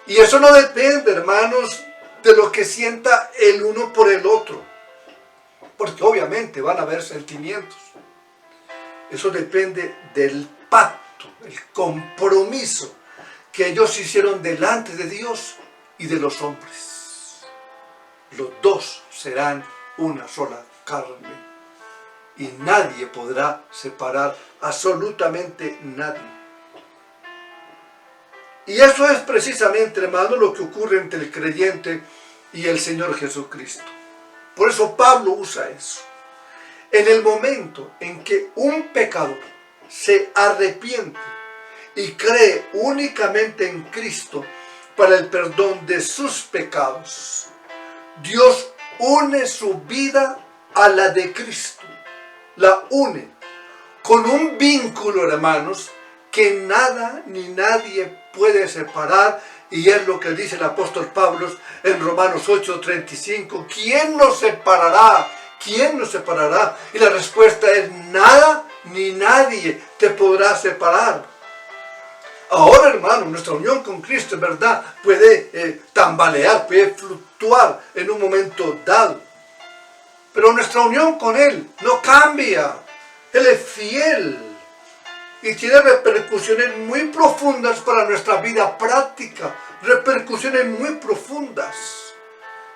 Y eso no depende, hermanos, de lo que sienta el uno por el otro, porque obviamente van a haber sentimientos. Eso depende del pacto, el compromiso que ellos hicieron delante de Dios y de los hombres. Los dos serán una sola carne y nadie podrá separar, absolutamente nadie. Y eso es precisamente, hermano, lo que ocurre entre el creyente y el Señor Jesucristo. Por eso Pablo usa eso. En el momento en que un pecador se arrepiente y cree únicamente en Cristo para el perdón de sus pecados, Dios une su vida a la de Cristo. La une con un vínculo, hermanos, que nada ni nadie puede separar. Y es lo que dice el apóstol Pablo en Romanos 8:35. ¿Quién nos separará? ¿Quién nos separará? Y la respuesta es: nada ni nadie te podrá separar. Ahora, hermano, nuestra unión con Cristo, en verdad, puede tambalear, puede fluctuar en un momento dado. Pero nuestra unión con Él no cambia. Él es fiel y tiene repercusiones muy profundas para nuestra vida práctica. Repercusiones muy profundas.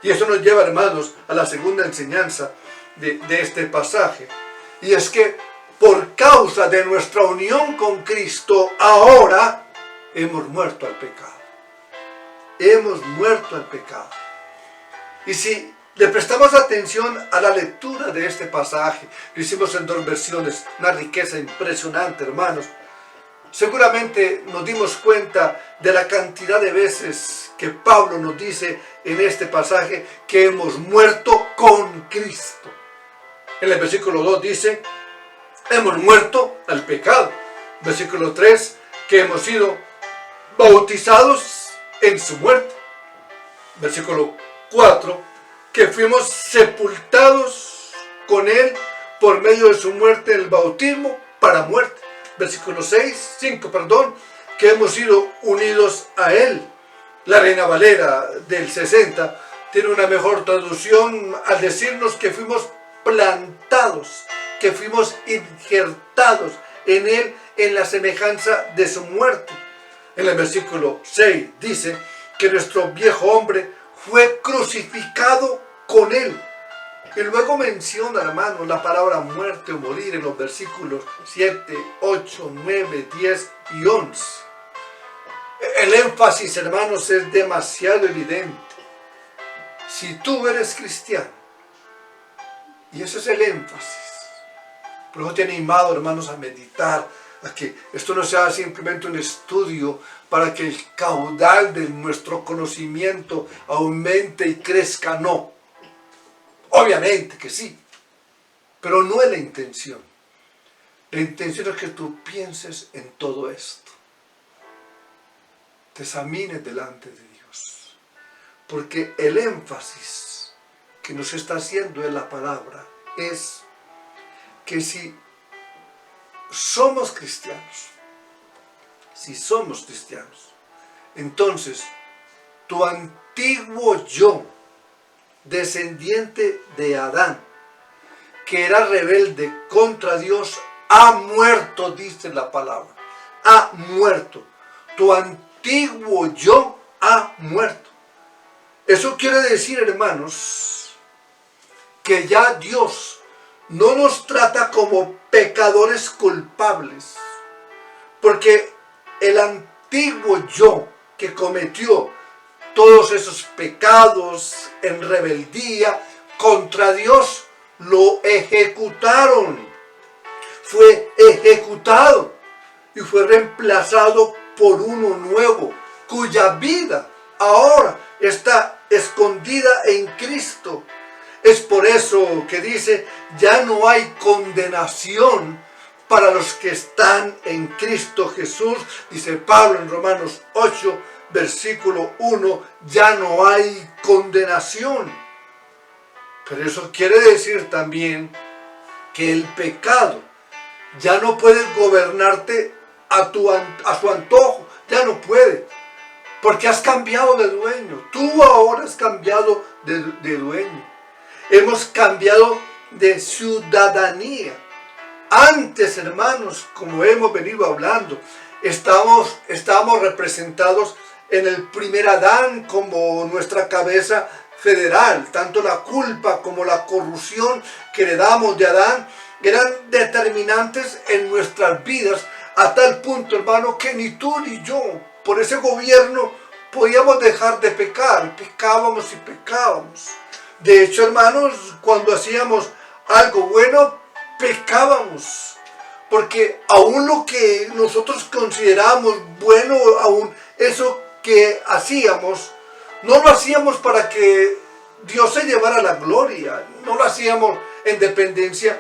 Y eso nos lleva, hermanos, a la segunda enseñanza de este pasaje. Y es que por causa de nuestra unión con Cristo, ahora hemos muerto al pecado. Hemos muerto al pecado. Y si le prestamos atención a la lectura de este pasaje, lo hicimos en 2 versiones, una riqueza impresionante, hermanos. Seguramente nos dimos cuenta de la cantidad de veces que Pablo nos dice en este pasaje que hemos muerto con Cristo. En el versículo 2 dice: hemos muerto al pecado. Versículo 3, que hemos sido bautizados en su muerte. Versículo 4, que fuimos sepultados con Él por medio de su muerte en el bautismo para muerte. Versículo 5, que hemos sido unidos a Él. La Reina Valera del 60 tiene una mejor traducción al decirnos que fuimos plantados, que fuimos injertados en Él en la semejanza de su muerte. En el versículo 6 dice que nuestro viejo hombre fue crucificado con Él. Y luego menciona, hermanos, la palabra muerte o morir en los versículos 7, 8, 9, 10 y 11. El énfasis, hermanos, es demasiado evidente. Si tú eres cristiano, y ese es el énfasis, por eso te he animado, hermanos, a meditar, a que esto no sea simplemente un estudio para que el caudal de nuestro conocimiento aumente y crezca, no. Obviamente que sí, pero no es la intención. La intención es que tú pienses en todo esto. Te examines delante de Dios. Porque el énfasis que nos está haciendo en la palabra es que si somos cristianos, entonces tu antiguo yo, descendiente de Adán, que era rebelde contra Dios, ha muerto, dice la palabra. Ha muerto. Tu antiguo yo ha muerto. Eso quiere decir, hermanos, que ya Dios no nos trata como pecadores culpables, porque el antiguo yo que cometió todos esos pecados en rebeldía contra Dios, lo ejecutaron. Fue ejecutado y fue reemplazado por uno nuevo, cuya vida ahora está escondida en Cristo. Es por eso que dice, ya no hay condenación para los que están en Cristo Jesús. Dice Pablo en Romanos 8, versículo 1, ya no hay condenación. Pero eso quiere decir también que el pecado ya no puede gobernarte a su antojo, ya no puede, porque has cambiado de dueño. Tú ahora has cambiado de dueño. Hemos cambiado de ciudadanía. Antes, hermanos, como hemos venido hablando, estábamos representados en el primer Adán como nuestra cabeza federal. Tanto la culpa como la corrupción que heredamos de Adán eran determinantes en nuestras vidas, a tal punto, hermano, que ni tú ni yo, por ese gobierno, podíamos dejar de pecar. Pecábamos y pecábamos. De hecho, hermanos, cuando hacíamos algo bueno, pecábamos. Porque aún lo que nosotros consideramos bueno, aún eso que hacíamos, no lo hacíamos para que Dios se llevara la gloria. No lo hacíamos en dependencia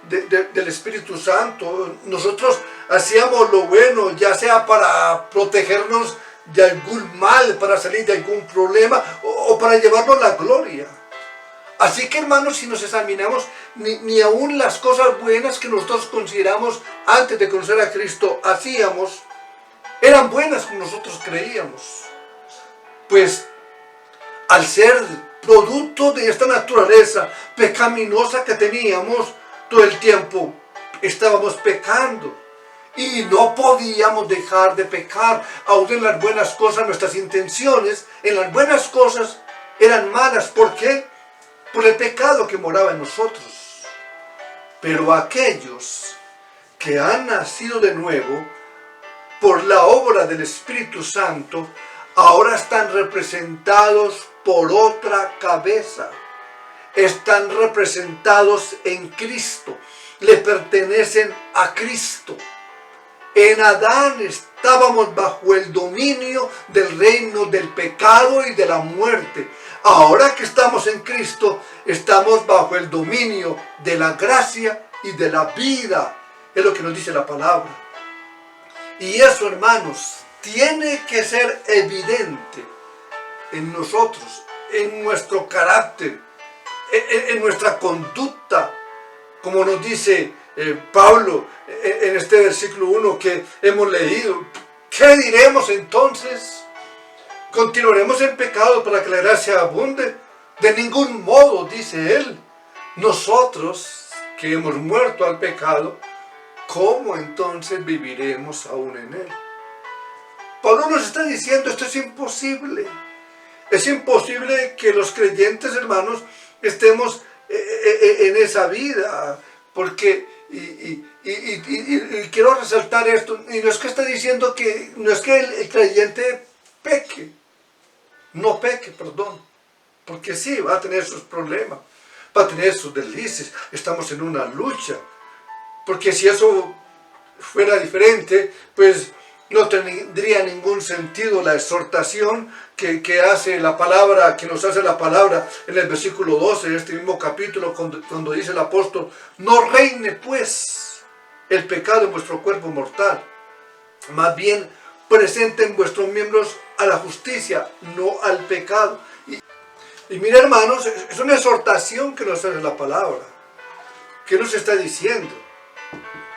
del Espíritu Santo. Nosotros hacíamos lo bueno, ya sea para protegernos de algún mal, para salir de algún problema o para llevarnos la gloria. Así que, hermanos, si nos examinamos, ni aún las cosas buenas que nosotros consideramos antes de conocer a Cristo hacíamos, eran buenas como nosotros creíamos. Pues, al ser producto de esta naturaleza pecaminosa que teníamos, todo el tiempo estábamos pecando. Y no podíamos dejar de pecar, aún en las buenas cosas. Nuestras intenciones en las buenas cosas eran malas. ¿Por qué? Por el pecado que moraba en nosotros. Pero aquellos que han nacido de nuevo por la obra del Espíritu Santo, ahora están representados por otra cabeza. Están representados en Cristo. Le pertenecen a Cristo. En Adán estábamos bajo el dominio del reino del pecado y de la muerte. Ahora que estamos en Cristo, estamos bajo el dominio de la gracia y de la vida. Es lo que nos dice la palabra. Y eso, hermanos, tiene que ser evidente en nosotros, en nuestro carácter, en nuestra conducta, como nos dice Pablo en este versículo 1 que hemos leído. ¿Qué diremos entonces? ¿Continuaremos en pecado para que la gracia abunde? De ningún modo, dice él, nosotros que hemos muerto al pecado, ¿cómo entonces viviremos aún en él? Pablo nos está diciendo, esto es imposible. Es imposible que los creyentes, hermanos, estemos en esa vida, porque, y quiero resaltar esto, y no es que está diciendo que, no es que el creyente peque, no peque, perdón, porque sí, va a tener sus problemas, va a tener sus deslices, estamos en una lucha, porque si eso fuera diferente, pues no tendría ningún sentido la exhortación que hace la palabra, que nos hace la palabra en el versículo 12 de este mismo capítulo, cuando dice el apóstol, no reine pues el pecado en vuestro cuerpo mortal, más bien presenten vuestros miembros a la justicia, no al pecado. Y mira, hermanos, es una exhortación que nos hace la palabra. ¿Qué nos está diciendo?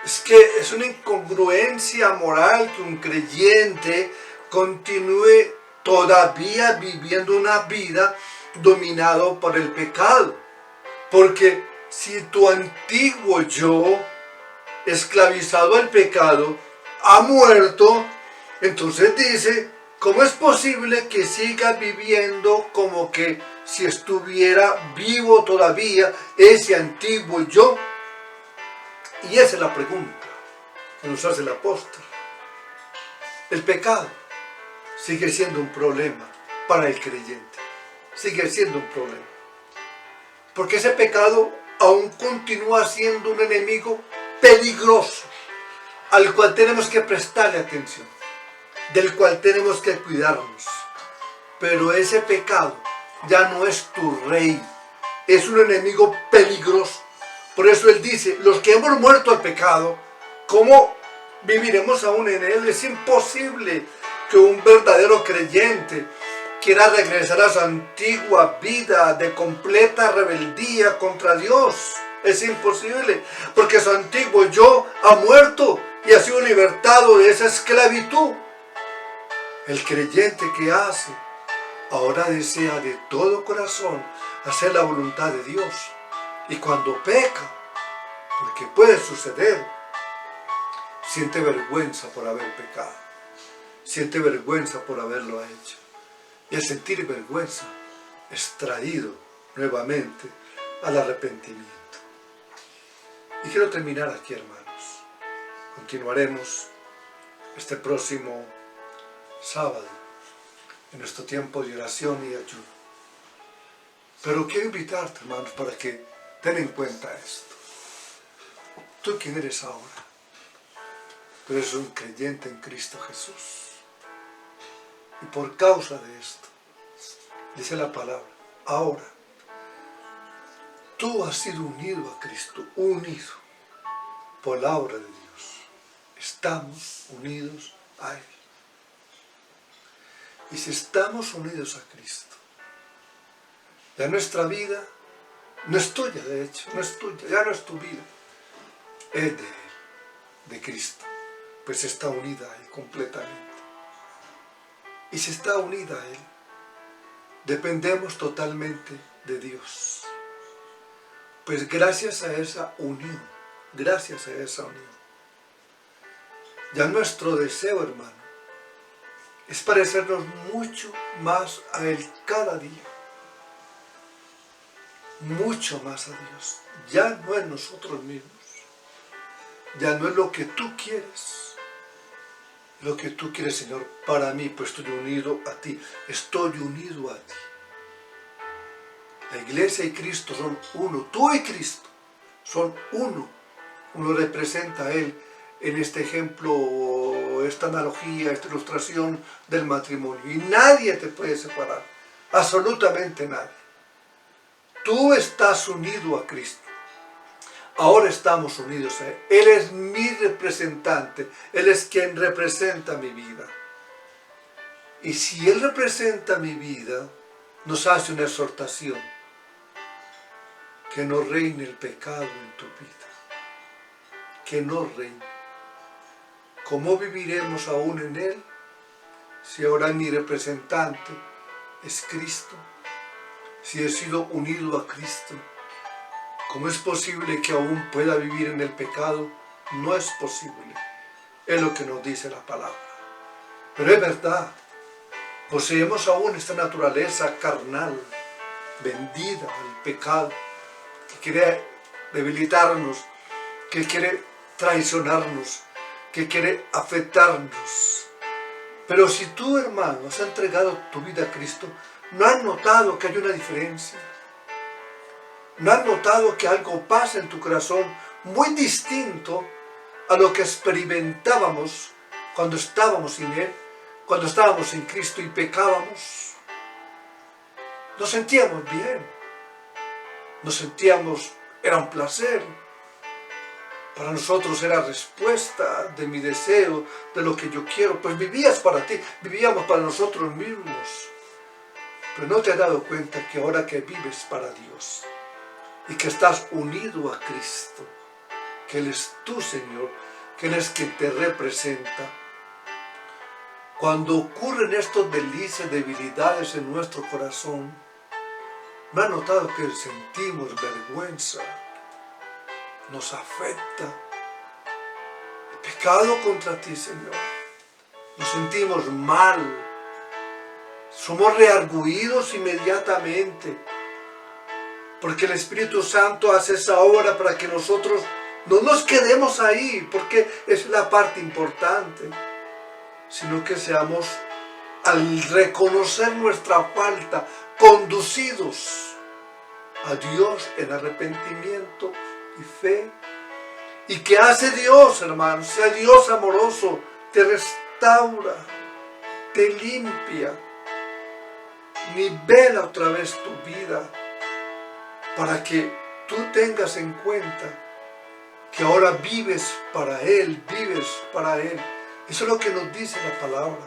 Es que es una incongruencia moral que un creyente continúe todavía viviendo una vida dominado por el pecado. Porque si tu antiguo yo, esclavizado al pecado, ha muerto, entonces dice, ¿cómo es posible que siga viviendo como que si estuviera vivo todavía ese antiguo yo? Y esa es la pregunta que nos hace el apóstol. El pecado sigue siendo un problema para el creyente. Sigue siendo un problema. Porque ese pecado aún continúa siendo un enemigo peligroso, al cual tenemos que prestarle atención, del cual tenemos que cuidarnos. Pero ese pecado ya no es tu rey, es un enemigo peligroso. Por eso él dice, los que hemos muerto al pecado, ¿cómo viviremos aún en él? Es imposible que un verdadero creyente quiera regresar a su antigua vida de completa rebeldía contra Dios. Es imposible, porque su antiguo yo ha muerto y ha sido libertado de esa esclavitud. El creyente que hace, ahora desea de todo corazón hacer la voluntad de Dios. Y cuando peca, porque puede suceder, siente vergüenza por haber pecado. Siente vergüenza por haberlo hecho. Y al sentir vergüenza, es traído nuevamente al arrepentimiento. Y quiero terminar aquí, hermanos. Continuaremos este próximo sábado en nuestro tiempo de oración y ayuno. Pero quiero invitarte, hermanos, para que ten en cuenta esto. ¿Tú quién eres ahora? Tú eres un creyente en Cristo Jesús. Y por causa de esto, dice la palabra, ahora, tú has sido unido a Cristo, unido por la obra de Dios. Estamos unidos a Él. Y si estamos unidos a Cristo, ya nuestra vida no es tuya, de hecho, no es tuya, ya no es tu vida, es de Él, de Cristo, pues está unida a Él completamente. Y si está unida a Él, dependemos totalmente de Dios. Pues gracias a esa unión, ya nuestro deseo, hermano, es parecernos mucho más a Él cada día. Mucho más a Dios. Ya no es nosotros mismos. Ya no es lo que tú quieres. Lo que tú quieres, Señor, para mí, pues estoy unido a ti. Estoy unido a ti. La iglesia y Cristo son uno. Tú y Cristo son uno. Uno representa a Él en este ejemplo, esta analogía, esta ilustración del matrimonio. Y nadie te puede separar. Absolutamente nadie. Tú estás unido a Cristo. Ahora estamos unidos a Él. Él es mi representante. Él es quien representa mi vida. Y si Él representa mi vida, nos hace una exhortación. Que no reine el pecado en tu vida. Que no reine. ¿Cómo viviremos aún en Él? Si ahora mi representante es Cristo. si he sido unido a Cristo, ¿cómo es posible que aún pueda vivir en el pecado? No es posible. Es lo que nos dice la palabra. Pero es verdad, poseemos aún esta naturaleza carnal, vendida al pecado, que quiere debilitarnos, que quiere traicionarnos, que quiere afectarnos. Pero si tú, hermano, has entregado tu vida a Cristo, ¿no has notado que hay una diferencia? ¿No has notado que algo pasa en tu corazón muy distinto a lo que experimentábamos cuando estábamos sin Él, cuando estábamos en Cristo y pecábamos? Nos sentíamos bien, nos sentíamos, era un placer. Para nosotros era respuesta de mi deseo, de lo que yo quiero. Pues vivías para ti, vivíamos para nosotros mismos. Pero no te has dado cuenta que ahora que vives para Dios y que estás unido a Cristo, que Él es tu Señor, que Él es quien te representa, cuando ocurren estos delicias, debilidades en nuestro corazón, ¿no has notado que sentimos vergüenza? Nos afecta el pecado contra ti, Señor. Nos sentimos mal. Somos reargüidos inmediatamente. Porque el Espíritu Santo hace esa obra para que nosotros no nos quedemos ahí, porque es la parte importante, sino que seamos, al reconocer nuestra falta, conducidos a Dios en arrepentimiento y fe. ¿Y qué hace Dios, hermano? Sea Dios amoroso, te restaura, te limpia, nivela otra vez tu vida, para que tú tengas en cuenta que ahora vives para Él, vives para Él. Eso es lo que nos dice la palabra.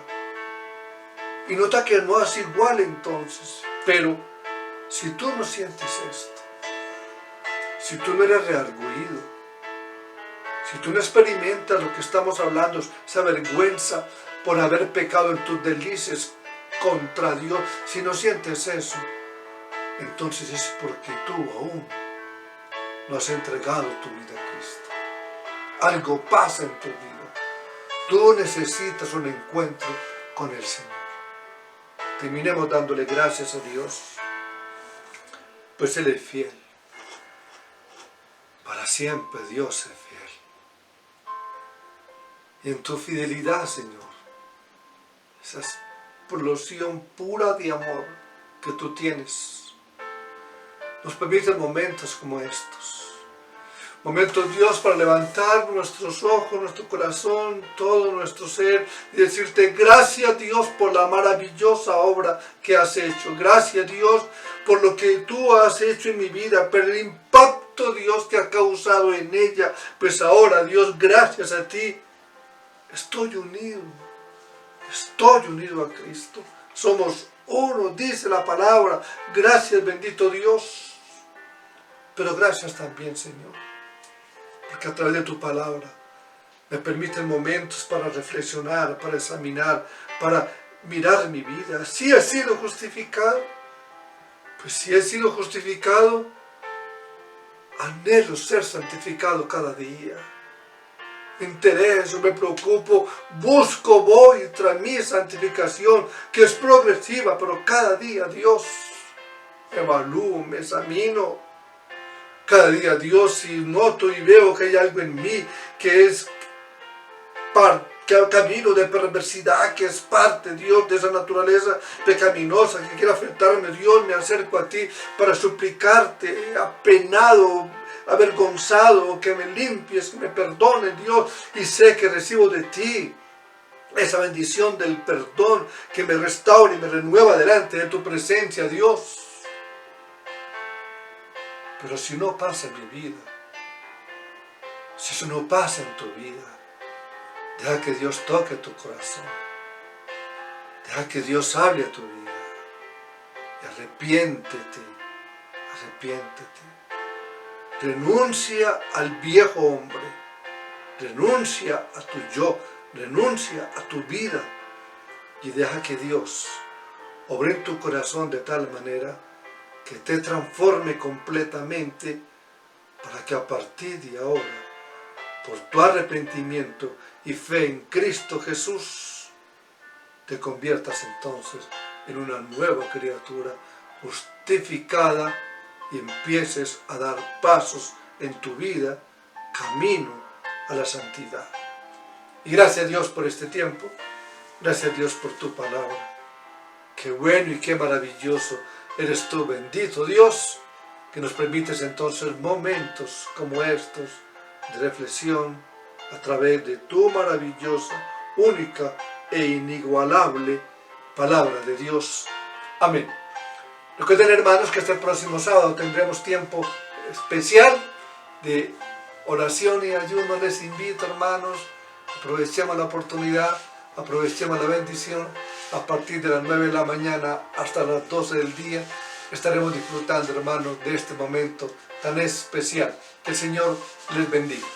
Y nota que no es igual entonces, pero si tú no sientes esto, si tú no eres reargüido, si tú no experimentas lo que estamos hablando, esa vergüenza por haber pecado en tus delicias contra Dios, si no sientes eso, entonces es porque tú aún no has entregado tu vida a Cristo. Algo pasa en tu vida. Tú necesitas un encuentro con el Señor. Terminemos dándole gracias a Dios, pues Él es fiel. Para siempre Dios es fiel. Y en tu fidelidad, Señor, esa explosión pura de amor que tú tienes, nos permite momentos como estos. Momentos, Dios, para levantar nuestros ojos, nuestro corazón, todo nuestro ser y decirte gracias, Dios, por la maravillosa obra que has hecho. Gracias, Dios, por lo que tú has hecho en mi vida, por el impacto, Dios, que ha causado en ella. Pues ahora, Dios, gracias a ti, estoy unido a Cristo. Somos uno, dice la palabra. Gracias, bendito Dios. Pero gracias también, Señor, porque a través de tu palabra me permiten momentos para reflexionar, para examinar, para mirar mi vida. Si he sido justificado, pues si he sido justificado, anhelo ser santificado cada día. Me intereso, me preocupo, busco, voy tras mi santificación, que es progresiva, pero cada día, Dios, evalúo, me examino. Cada día, Dios, si noto y veo que hay algo en mí que es camino de perversidad, que es parte, Dios, de esa naturaleza pecaminosa que quiere afectarme, Dios, me acerco a ti para suplicarte, apenado, avergonzado, que me limpies, que me perdones, Dios, y sé que recibo de ti esa bendición del perdón que me restaura y me renueva delante de tu presencia, Dios. Pero si no pasa en mi vida, si eso no pasa en tu vida, deja que Dios toque tu corazón. Deja que Dios hable a tu vida. Y arrepiéntete. Renuncia al viejo hombre. Renuncia a tu yo. Renuncia a tu vida. Y deja que Dios obre en tu corazón de tal manera que te transforme completamente para que a partir de ahora, por tu arrepentimiento y fe en Cristo Jesús, te conviertas entonces en una nueva criatura justificada y empieces a dar pasos en tu vida, camino a la santidad. Y gracias a Dios por este tiempo, gracias a Dios por tu palabra. Qué bueno y qué maravilloso eres tú, bendito Dios, que nos permites entonces momentos como estos de reflexión a través de tu maravillosa, única e inigualable palabra de Dios. Amén. Recuerden, hermanos, que este próximo sábado tendremos tiempo especial de oración y ayuno. Les invito, hermanos, aprovechemos la oportunidad, aprovechemos la bendición. A partir de las 9 de la mañana hasta las 12 del día estaremos disfrutando, hermanos, de este momento tan especial. Que el Señor les bendiga.